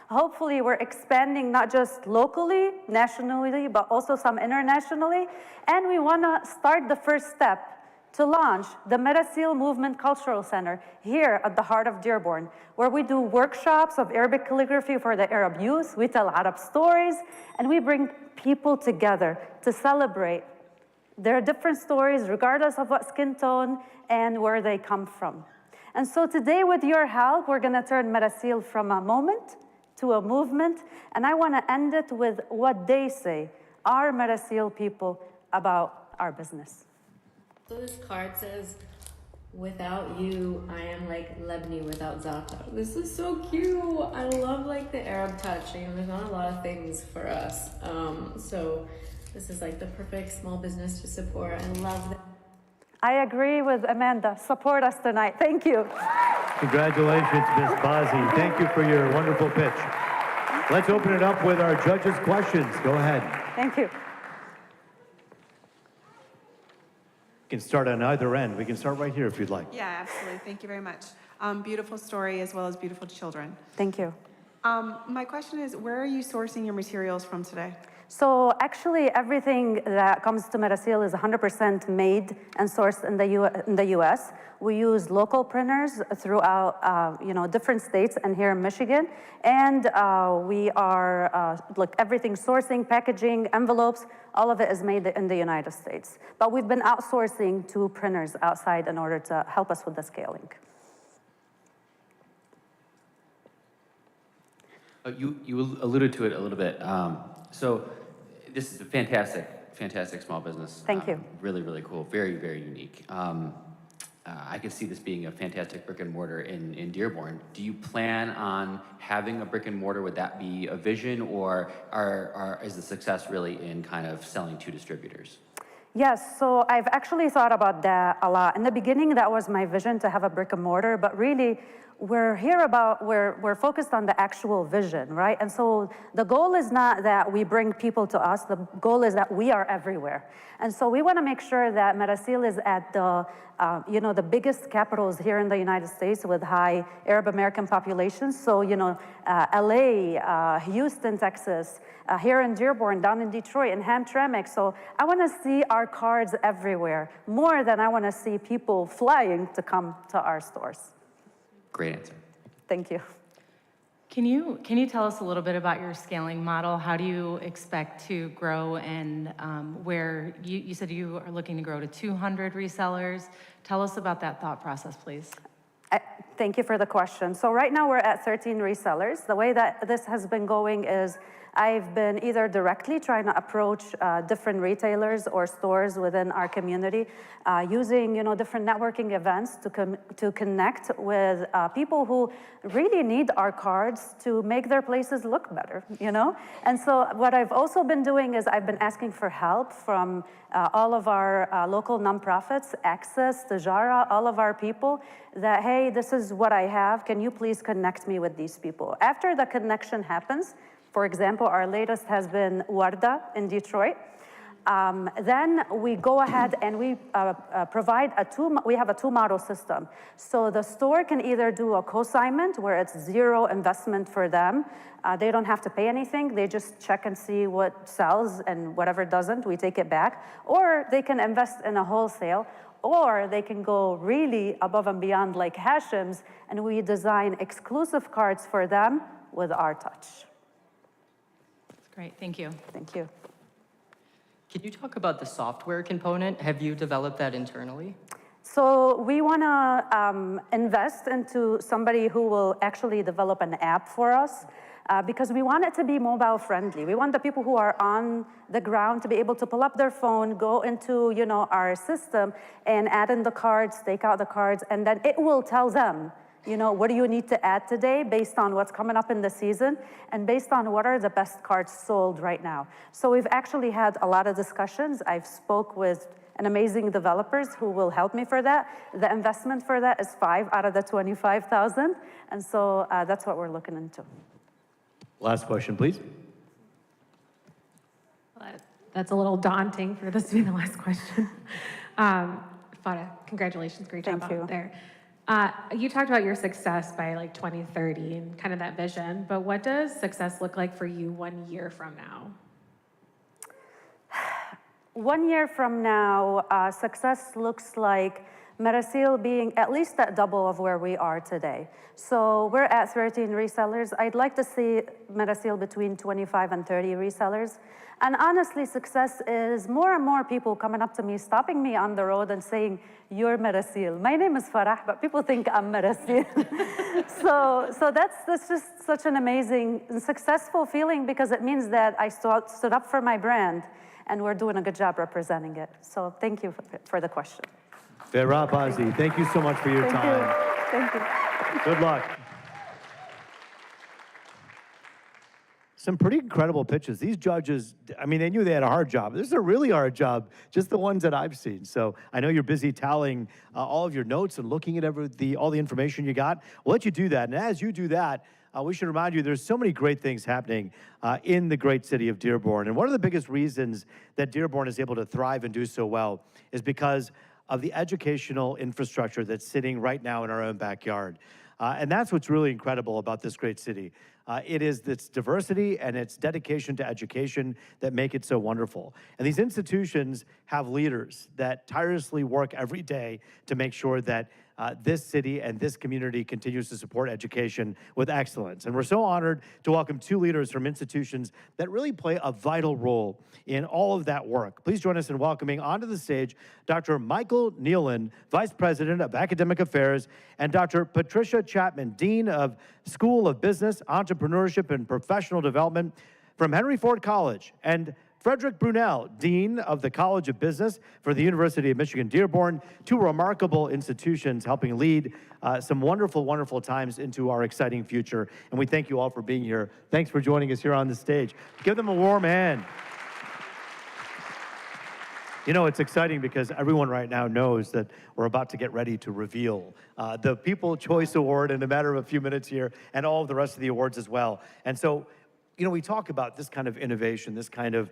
S1: Hopefully, we're expanding not just locally, nationally, but also some internationally. And we want to start the first step to launch the Metasil Movement Cultural Center here at the heart of Dearborn, where we do workshops of Arabic calligraphy for the Arab youth. We tell Arab stories, and we bring people together to celebrate their different stories, regardless of what skin tone and where they come from. And so today, with your help, we're going to turn Metasil from a moment to a movement, and I want to end it with what they say, our Metasil people, about our business.
S9: So this card says, without you, I am like Lebni without Zata. This is so cute. I love like the Arab touch. You know, there's not a lot of things for us. So this is like the perfect small business to support. I love that.
S1: I agree with Amanda. Support us tonight. Thank you.
S12: Congratulations, Ms. Bazzi. Thank you for your wonderful pitch. Let's open it up with our judges' questions. Go ahead.
S1: Thank you.
S12: You can start on either end. We can start right here if you'd like.
S4: Yeah, absolutely. Thank you very much. Beautiful story as well as beautiful children.
S1: Thank you.
S4: My question is, where are you sourcing your materials from today?
S1: So actually, everything that comes to Metasil is 100% made and sourced in the U.S. We use local printers throughout, different states and here in Michigan, and we are like everything sourcing, packaging, envelopes. All of it is made in the United States. But we've been outsourcing to printers outside in order to help us with the scaling.
S5: You alluded to it a little bit. So this is a fantastic small business.
S1: Thank you.
S5: Really, really cool. Very, very unique. I can see this being a fantastic brick and mortar in Dearborn. Do you plan on having a brick and mortar? Would that be a vision, or is the success really in kind of selling to distributors?
S1: Yes, so I've actually thought about that a lot. In the beginning, that was my vision, to have a brick and mortar, but really, we're focused on the actual vision, right? And so the goal is not that we bring people to us, the goal is that we are everywhere. And so we want to make sure that Metasil is at the, the biggest capitals here in the United States with high Arab American populations. So, LA, Houston, Texas, here in Dearborn, down in Detroit, in Hamtramck. So I want to see our cards everywhere, more than I want to see people flying to come to our stores.
S5: Great answer.
S1: Thank you.
S8: Can you tell us a little bit about your scaling model? How do you expect to grow, and where you said you are looking to grow to 200 resellers? Tell us about that thought process, please.
S1: Thank you for the question. So right now we're at 13 resellers. The way that this has been going is I've been either directly trying to approach different retailers or stores within our community, using different networking events to connect with people who really need our cards to make their places look better, And so what I've also been doing is I've been asking for help from all of our local nonprofits, Access, Tajara, all of our people, that, hey, this is what I have. Can you please connect me with these people? After the connection happens, for example, our latest has been Warda in Detroit. Then we go ahead and we provide we have a two-model system. So the store can either do a consignment where it's zero investment for them. They don't have to pay anything. They just check and see what sells, and whatever doesn't, we take it back. Or they can invest in a wholesale, or they can go really above and beyond like Hashim's, and we design exclusive cards for them with our touch.
S8: Great, thank you.
S1: Thank you.
S6: Can you talk about the software component? Have you developed that internally?
S1: So we want to invest into somebody who will actually develop an app for us, because we want it to be mobile friendly. We want the people who are on the ground to be able to pull up their phone, go into our system, and add in the cards, take out the cards, and then it will tell them, You know, what do you need to add today based on what's coming up in the season and based on what are the best cards sold right now? So we've actually had a lot of discussions. I've spoke with an amazing developers who will help me for that. The investment for that is 5 out of the 25,000. And so that's what we're looking into.
S12: Last question, please.
S7: That's a little daunting for this to be the last question. Farah, congratulations, great job out there. You talked about your success by like 2030 and kind of that vision, but what does success look like for you 1 year from now?
S1: 1 year from now, success looks like Merasil being at least at double of where we are today. So we're at 13 resellers. I'd like to see Merasil between 25 and 30 resellers. And honestly, success is more and more people coming up to me, stopping me on the road and saying, you're Merasil. My name is Farah, but people think I'm Merasil. so that's just such an amazing, successful feeling because it means that I stood up for my brand and we're doing a good job representing it. So thank you for the question.
S12: Farah Bazi, thank you so much for your time.
S1: Thank you.
S12: Good luck. Some pretty incredible pitches. These judges, I mean, they knew they had a hard job. This is a really hard job, just the ones that I've seen. So I know you're busy tallying all of your notes and looking at all the information you got. We'll let you do that. And as you do that, we should remind you there's so many great things happening in the great city of Dearborn. And one of the biggest reasons that Dearborn is able to thrive and do so well is because of the educational infrastructure that's sitting right now in our own backyard. And that's what's really incredible about this great city. It is its diversity and its dedication to education that make it so wonderful. And these institutions have leaders that tirelessly work every day to make sure that this city and this community continues to support education with excellence. And we're so honored to welcome 2 leaders from institutions that really play a vital role in all of that work. Please join us in welcoming onto the stage Dr. Michael Nealon, Vice President of Academic Affairs, and Dr. Patricia Chapman, Dean of School of Business, Entrepreneurship, and Professional Development from Henry Ford College, and Frederick Brunel, Dean of the College of Business for the University of Michigan Dearborn, 2 remarkable institutions helping lead some wonderful, wonderful times into our exciting future. And we thank you all for being here. Thanks for joining us here on the stage. Give them a warm hand. You know, it's exciting because everyone right now knows that we're about to get ready to reveal the People Choice Award in a matter of a few minutes here, and all of the rest of the awards as well. And so, you know, we talk about this kind of innovation, this kind of,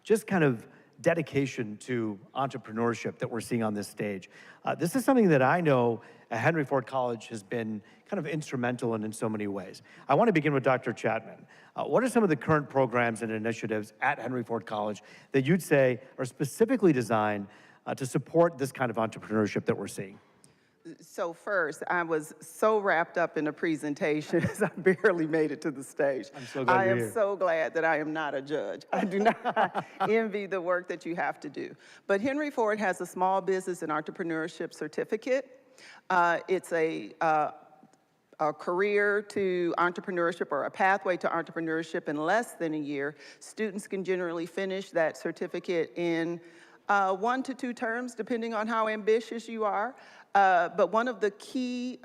S12: just kind of dedication to entrepreneurship that we're seeing on this stage. This is something that I know Henry Ford College has been kind of instrumental in so many ways. I want to begin with Dr. Chapman. What are some of the current programs and initiatives at Henry Ford College that you'd say are specifically designed to support this kind of entrepreneurship that we're seeing?
S10: So first, I was so wrapped up in the presentation, I barely made it to the stage.
S12: I'm so glad you're here.
S10: So glad that I am not a judge. I do not envy the work that you have to do. But Henry Ford has a small business and entrepreneurship certificate. It's a career to entrepreneurship or a pathway to entrepreneurship in less than a year. Students can generally finish that certificate in 1 to 2 terms, depending on how ambitious you are. But one of the key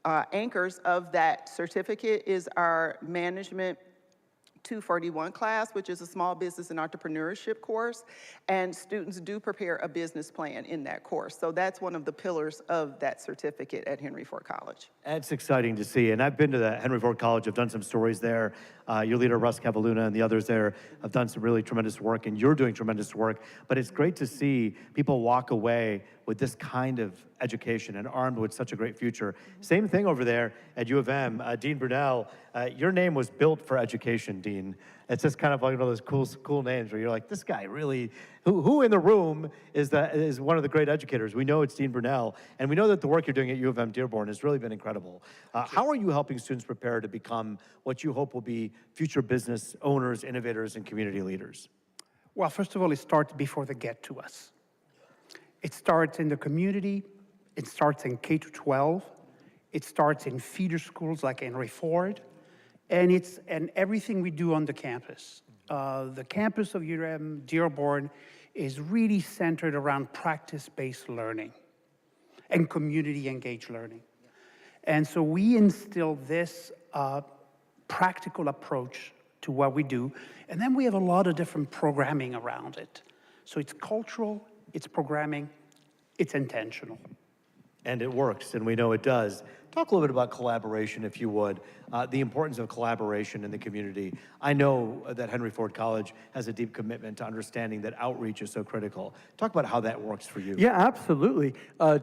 S10: anchors of that certificate is our Management 241 class, which is a small business and entrepreneurship course, and students do prepare a business plan in that course. So that's one of the pillars of that certificate at Henry Ford College.
S12: It's exciting to see, and I've been to the Henry Ford College. I've done some stories there. Your leader, Russ Cavaluna, and the others there have done some really tremendous work, and you're doing tremendous work. But it's great to see people walk away with this kind of education and armed with such a great future. Same thing over there at U of M. Dean Brunel, your name was built for education, Dean. It's just kind of like one of those cool names where you're like, this guy really, who in the room is one of the great educators? We know it's Dean Brunel, and we know that the work you're doing at U of M Dearborn has really been incredible. How are you helping students prepare to become what you hope will be future business owners, innovators, and community leaders?
S11: Well, first of all, it starts before they get to us. It starts in the community. It starts in K-12. It starts in feeder schools like Henry Ford. And everything we do on the campus. The campus of UM Dearborn is really centered around practice-based learning and community-engaged learning. And so we instill this practical approach to what we do. And then we have a lot of different programming around it. So it's cultural, it's programming, it's intentional.
S12: And it works, and we know it does. Talk a little bit about collaboration, if you would, the importance of collaboration in the community. I know that Henry Ford College has a deep commitment to understanding that outreach is so critical. Talk about how that works for you.
S2: Yeah, absolutely.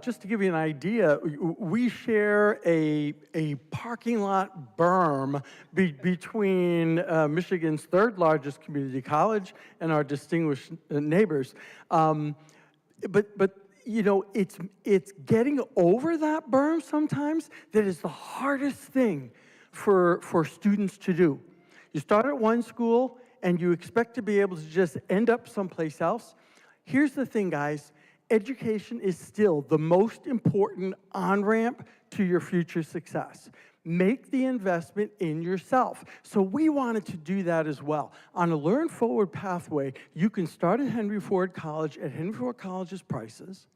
S2: Just to give you an idea, we share a parking lot berm between Michigan's third largest community college and our distinguished neighbors. But you know, it's getting over that berm sometimes that is the hardest thing for students to do. You start at one school and you expect to be able to just end up someplace else. Here's the thing, guys. Education is still the most important on-ramp to your future success. Make the investment in yourself. So we wanted to do that as well. On a Learn Forward pathway, you can start at Henry Ford College at Henry Ford College's prices,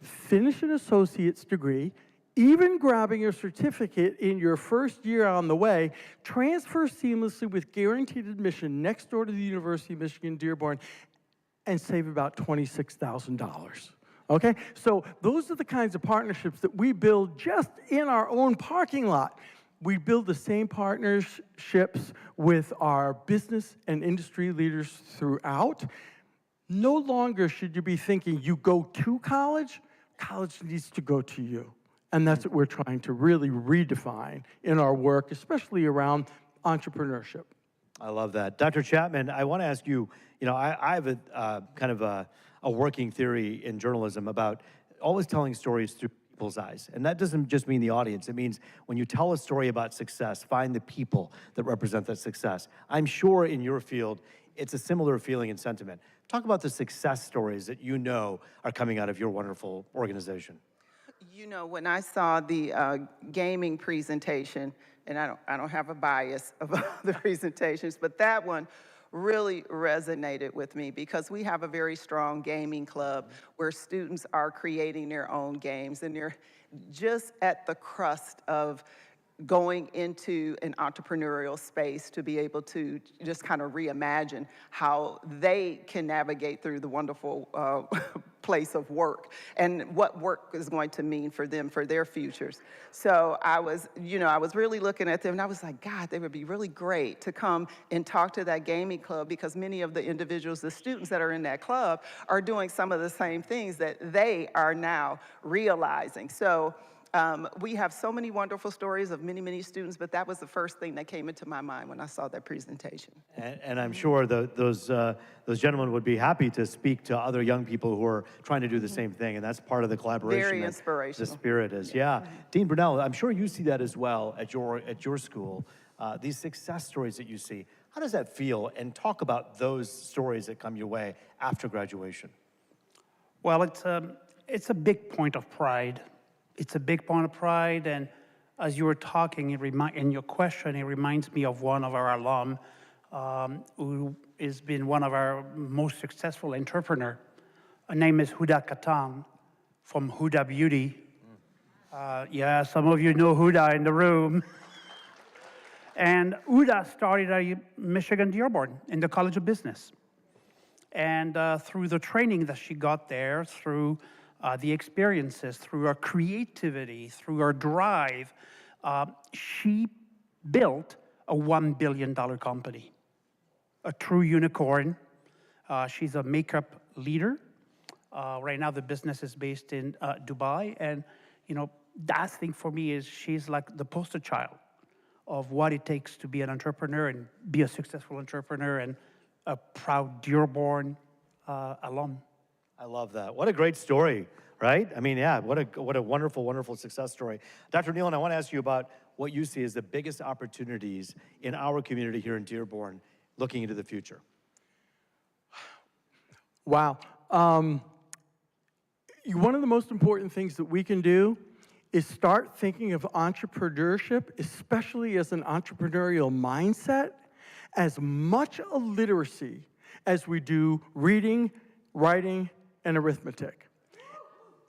S2: finish an associate's degree, even grabbing a certificate in your first year on the way, transfer seamlessly with guaranteed admission next door to the University of Michigan, Dearborn, and save about $26,000. Okay, so those are the kinds of partnerships that we build just in our own parking lot. We build the same partnerships with our business and industry leaders throughout. No longer should you be thinking you go to college, college needs to go to you. And that's what we're trying to really redefine in our work, especially around entrepreneurship.
S12: I love that. Dr. Chapman, I want to ask you, you know, I have a kind of a working theory in journalism about always telling stories through people's eyes. And that doesn't just mean the audience. It means when you tell a story about success, find the people that represent that success. I'm sure in your field, it's a similar feeling and sentiment. Talk about the success stories that you know are coming out of your wonderful organization.
S10: You know, when I saw the gaming presentation, and I don't have a bias of the presentations, but that one really resonated with me because we have a very strong gaming club where students are creating their own games, and they're just at the crust of going into an entrepreneurial space to be able to just kind of reimagine how they can navigate through the wonderful place of work and what work is going to mean for them, for their futures. So I was really looking at them and I was like, God, they would be really great to come and talk to that gaming club because many of the individuals, the students that are in that club are doing some of the same things that they are now realizing. So we have so many wonderful stories of many, many students, but that was the first thing that came into my mind when I saw that presentation.
S12: And I'm sure those gentlemen would be happy to speak to other young people who are trying to do the same thing, and that's part of the collaboration.
S10: Very inspirational.
S12: The spirit is, yeah. Dean Brunell, I'm sure you see that as well at your school. These success stories that you see, how does that feel? And talk about those stories that come your way after graduation.
S11: Well, it's a big point of pride. It's a big point of pride, and as you were talking, in your question, it reminds me of one of our alum who has been one of our most successful entrepreneurs. Her name is Huda Katan from Huda Beauty. Yeah, some of you know Huda in the room. And Huda started at Michigan Dearborn in the College of Business. And through the training that she got there, through the experiences, through our creativity, through our drive, she built a $1 billion company, a true unicorn. She's a makeup leader. Right now, the business is based in Dubai. And, you know, that thing for me is she's like the poster child of what it takes to be an entrepreneur and be a successful entrepreneur and a proud Dearborn alum.
S12: I love that. What a great story, right? I mean, yeah, what a wonderful, wonderful success story. Dr. Nealon, I want to ask you about what you see as the biggest opportunities in our community here in Dearborn looking into the future.
S2: Wow. One of the most important things that we can do is start thinking of entrepreneurship, especially as an entrepreneurial mindset, as much a literacy as we do reading, writing, and arithmetic.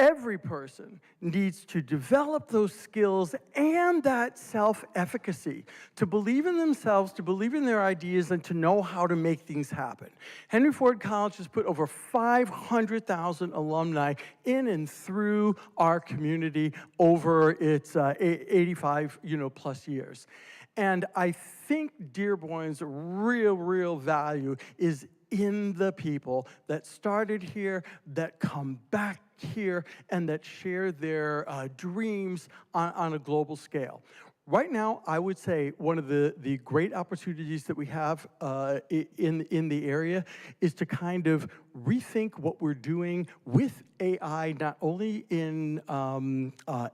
S2: every person needs to develop those skills and that self-efficacy to believe in themselves, to believe in their ideas, and to know how to make things happen. Henry Ford College has put over 500,000 alumni in and through our community over its 85 plus years. And I think Dearborn's real value is in the people that started here, that come back here, and that share their dreams on a global scale. Right now, I would say one of the great opportunities that we have in the area is to kind of rethink what we're doing with AI, not only in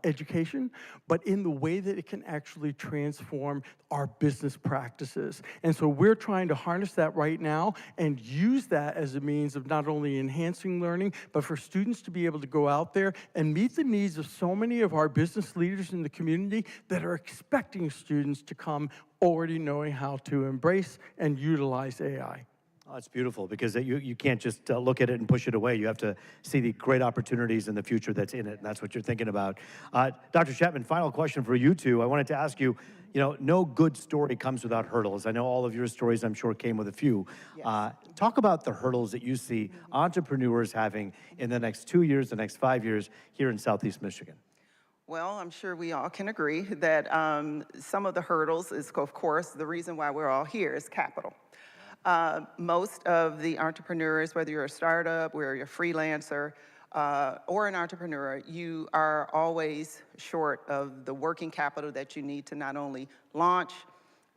S2: education, but in the way that it can actually transform our business practices. And so we're trying to harness that right now and use that as a means of not only enhancing learning, but for students to be able to go out there and meet the needs of so many of our business leaders in the community that are expecting students to come already knowing how to embrace and utilize AI.
S12: Oh, it's beautiful because you can't just look at it and push it away. You have to see the great opportunities in the future that's in it, and that's what you're thinking about. Dr. Chapman, final question for you two. I wanted to ask you, no good story comes without hurdles. I know all of your stories, I'm sure, came with a few. Yes. Talk about the hurdles that you see entrepreneurs having in the next 2 years, the next 5 years here in Southeast Michigan.
S10: Well, I'm sure we all can agree that some of the hurdles is, of course, the reason why we're all here is capital. Most of the entrepreneurs, whether you're a startup, whether you're a freelancer, or an entrepreneur, you are always short of the working capital that you need to not only launch,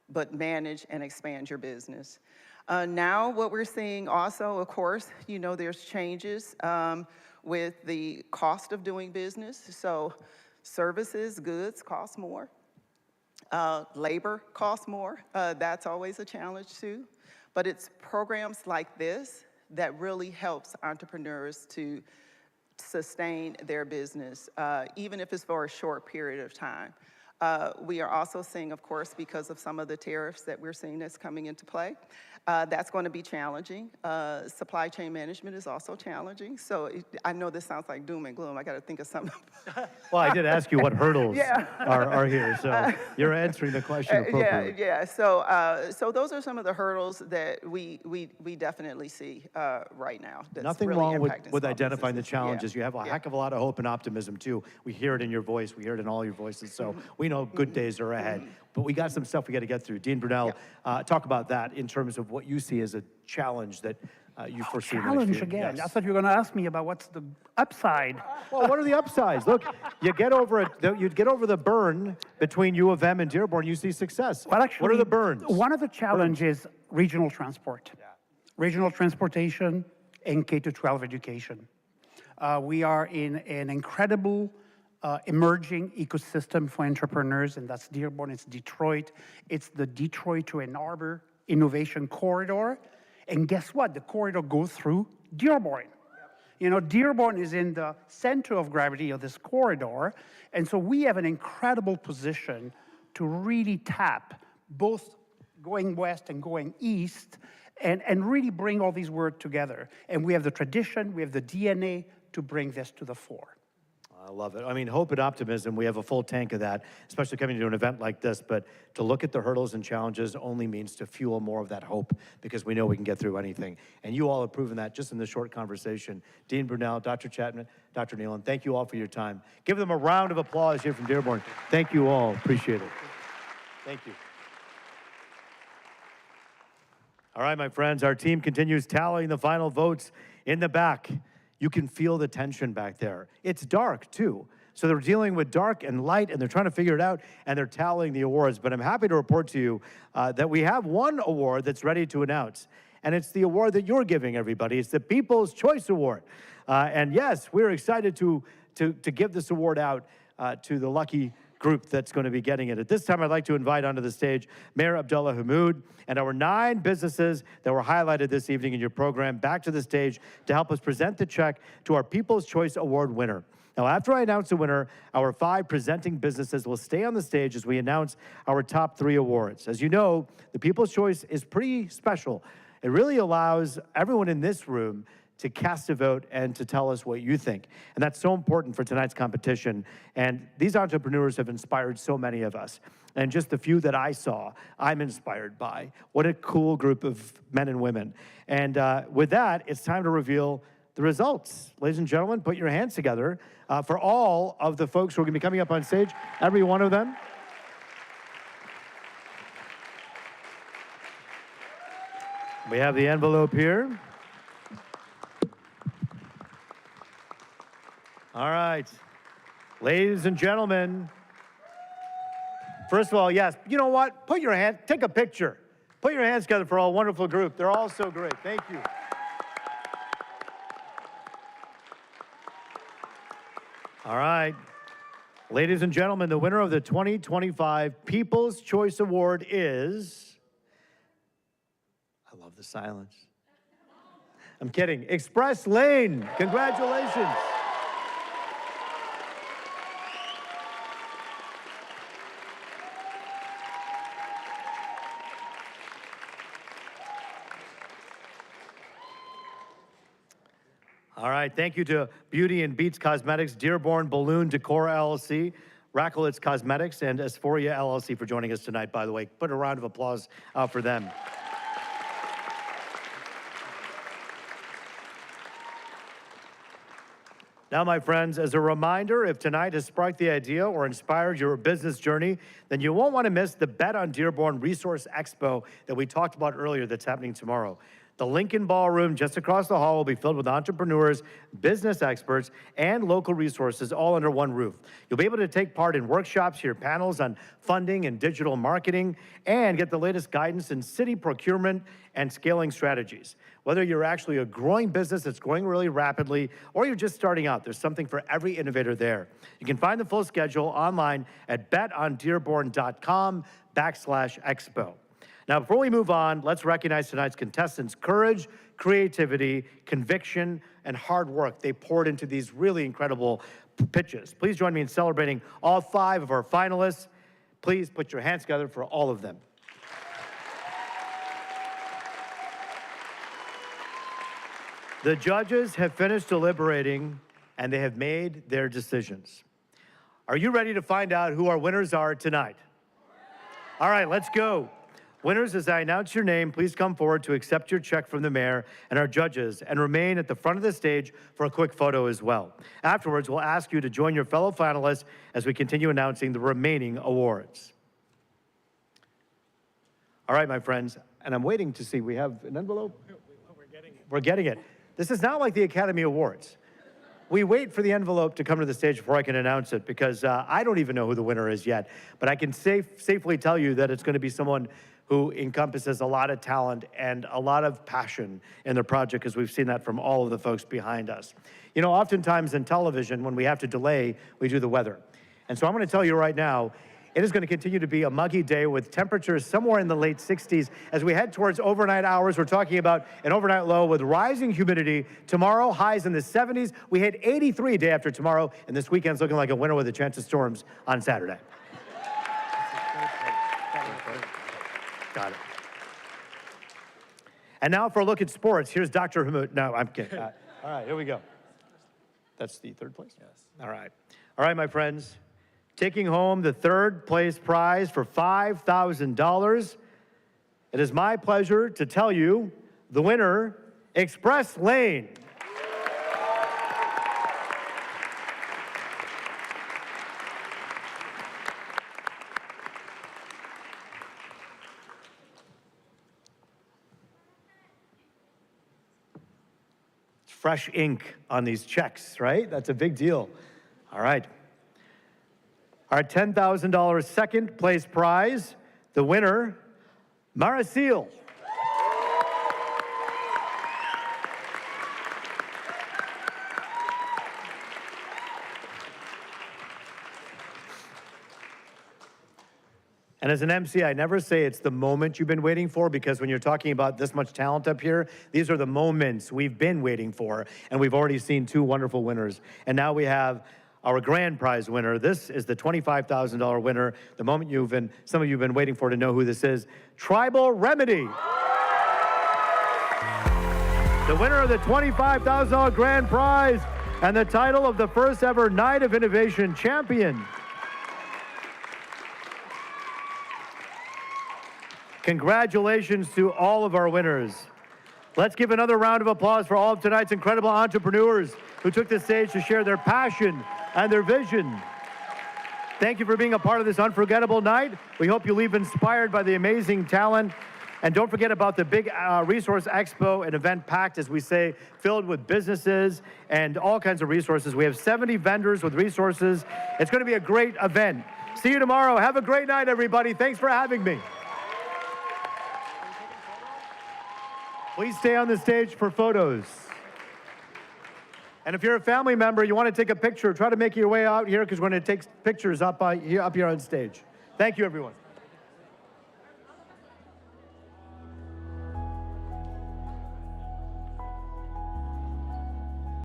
S10: but manage and expand your business. Now, what we're seeing also, of course, there's changes with the cost of doing business. So services, goods cost more. Labor costs more. That's always a challenge too. But it's programs like this that really helps entrepreneurs to sustain their business, even if it's for a short period of time. We are also seeing, of course, because of some of the tariffs that we're seeing that's coming into play, that's going to be challenging. Supply chain management is also challenging. So I know this sounds like doom and gloom. I got to think of something.
S12: Well, I did ask you what hurdles are here, so you're answering the question appropriately.
S10: Yeah. So those are some of the hurdles that we definitely see right now. That's
S12: Nothing
S10: really
S12: wrong with
S10: impacting
S12: identifying the challenges. You have a heck of a lot of hope and optimism too. We hear it in your voice. We hear it in all your voices. So we know good days are ahead. But we got some stuff we got to get through. Dean Brunel, talk about that in terms of what you see as a challenge that you foresee.
S11: Challenge again.
S12: Yes.
S11: I thought you were going to ask me about what's the upside.
S12: Well, what are the upsides? Look, you get over the burn between U of M and Dearborn, you see success.
S11: Well, actually,
S12: what are the burns?
S11: One of the challenges is regional transport. Yeah. Regional transportation and K-12 education. We are in an incredible emerging ecosystem for entrepreneurs, and that's Dearborn, it's Detroit. It's the Detroit to Ann Arbor Innovation Corridor. And guess what? The corridor goes through Dearborn. Dearborn is in the center of gravity of this corridor, and so we have an incredible position to really tap both going west and going east and really bring all these words together. And we have the tradition, we have the DNA to bring this to the fore.
S12: I love it. I mean, hope and optimism, we have a full tank of that, especially coming to an event like this. But to look at the hurdles and challenges only means to fuel more of that hope because we know we can get through anything. And you all have proven that just in this short conversation. Dean Brunel, Dr. Chapman, Dr. Nealon, thank you all for your time. Give them a round of applause here from Dearborn. Thank you all. Appreciate it. Thank you. All right, my friends, our team continues tallying the final votes in the back. You can feel the tension back there. It's dark, too. So they're dealing with dark and light, and they're trying to figure it out, and they're tallying the awards. But I'm happy to report to you that we have one award that's ready to announce, and it's the award that you're giving, everybody. It's the People's Choice Award. And yes, we're excited to give this award out to the lucky group that's going to be getting it. At this time, I'd like to invite onto the stage Mayor Abdullah Hammoud and our 9 businesses that were highlighted this evening in your program back to the stage to help us present the check to our People's Choice Award winner. Now, after I announce the winner, our 5 presenting businesses will stay on the stage as we announce our top 3 awards. As you know, the People's Choice is pretty special. It really allows everyone in this room to cast a vote and to tell us what you think. And that's so important for tonight's competition. And these entrepreneurs have inspired so many of us. And just the few that I saw, I'm inspired by. What a cool group of men and women. And with that, it's time to reveal the results. Ladies and gentlemen, put your hands together for all of the folks who are going to be coming up on stage, every one of them. We have the envelope here. All right. Ladies and gentlemen, first of all, yes, you know what? Put your hand, take a picture. Put your hands together for a wonderful group. They're all so great. Thank you. All right. Ladies and gentlemen, the winner of the 2025 People's Choice Award is, I love the silence. I'm kidding. Express Lane. Congratulations. All right, thank you to Beauty and Beats Cosmetics, Dearborn Balloon Decor LLC, Racklitz Cosmetics, and Asphoria LLC for joining us tonight, by the way. Put a round of applause for them. Now, my friends, as a reminder, if tonight has sparked the idea or inspired your business journey, then you won't want to miss the Bet on Dearborn Resource Expo that we talked about earlier that's happening tomorrow. The Lincoln Ballroom just across the hall will be filled with entrepreneurs, business experts, and local resources all under one roof. You'll be able to take part in workshops, hear panels on funding and digital marketing, and get the latest guidance in city procurement and scaling strategies. Whether you're actually a growing business that's growing really rapidly, or you're just starting out, there's something for every innovator there. You can find the full schedule online at betondearborn.com/expo. Now, before we move on, let's recognize tonight's contestants' courage, creativity, conviction, and hard work they poured into these really incredible pitches. Please join me in celebrating all 5 of our finalists. Please put your hands together for all of them. The judges have finished deliberating, and they have made their decisions. Are you ready to find out who our winners are tonight? All right, let's go. Winners, as I announce your name, please come forward to accept your check from the mayor and our judges and remain at the front of the stage for a quick photo as well. Afterwards, we'll ask you to join your fellow finalists as we continue announcing the remaining awards. All right, my friends, and I'm waiting to see, we have an envelope? We're getting it. This is not like the Academy Awards. We wait for the envelope to come to the stage before I can announce it because I don't even know who the winner is yet, but I can safely tell you that it's going to be someone who encompasses a lot of talent and a lot of passion in their project, because we've seen that from all of the folks behind us. You know, oftentimes in television, when we have to delay, we do the weather. And so I'm going to tell you right now, it is going to continue to be a muggy day with temperatures somewhere in the late 60s. As we head towards overnight hours, we're talking about an overnight low with rising humidity. Tomorrow, highs in the 70s. We hit 83 day after tomorrow, and this weekend's looking like a winter with a chance of storms on Saturday. Got it. And now for a look at sports, here's Dr. Hamoud. No, I'm kidding. All right, here we go. That's the third place? Yes. All right. All right, my friends. Taking home the third place prize for $5,000. It is my pleasure to tell you the winner, Express Lane. Fresh ink on these checks, right? That's a big deal. All right. Our $10,000 second place prize, the winner, Maricil. And as an MC, I never say it's the moment you've been waiting for, because when you're talking about this much talent up here, these are the moments we've been waiting for, and we've already seen 2 wonderful winners. And now we have our grand prize winner. This is the $25,000 winner, the moment some of you have been waiting for to know who this is, Tribal Remedy. the winner of the $25,000 grand prize and the title of the first ever Night of Innovation champion. Congratulations to all of our winners. Let's give another round of applause for all of tonight's incredible entrepreneurs who took the stage to share their passion and their vision. Thank you for being a part of this unforgettable night. We hope you leave inspired by the amazing talent. And don't forget about the big Resource Expo, an event packed, as we say, filled with businesses and all kinds of resources. We have 70 vendors with resources. It's going to be a great event. See you tomorrow. Have a great night, everybody. Thanks for having me. Please stay on the stage for photos. And if you're a family member, you want to take a picture, try to make your way out here because we're going to take pictures up here on stage. Thank you, everyone.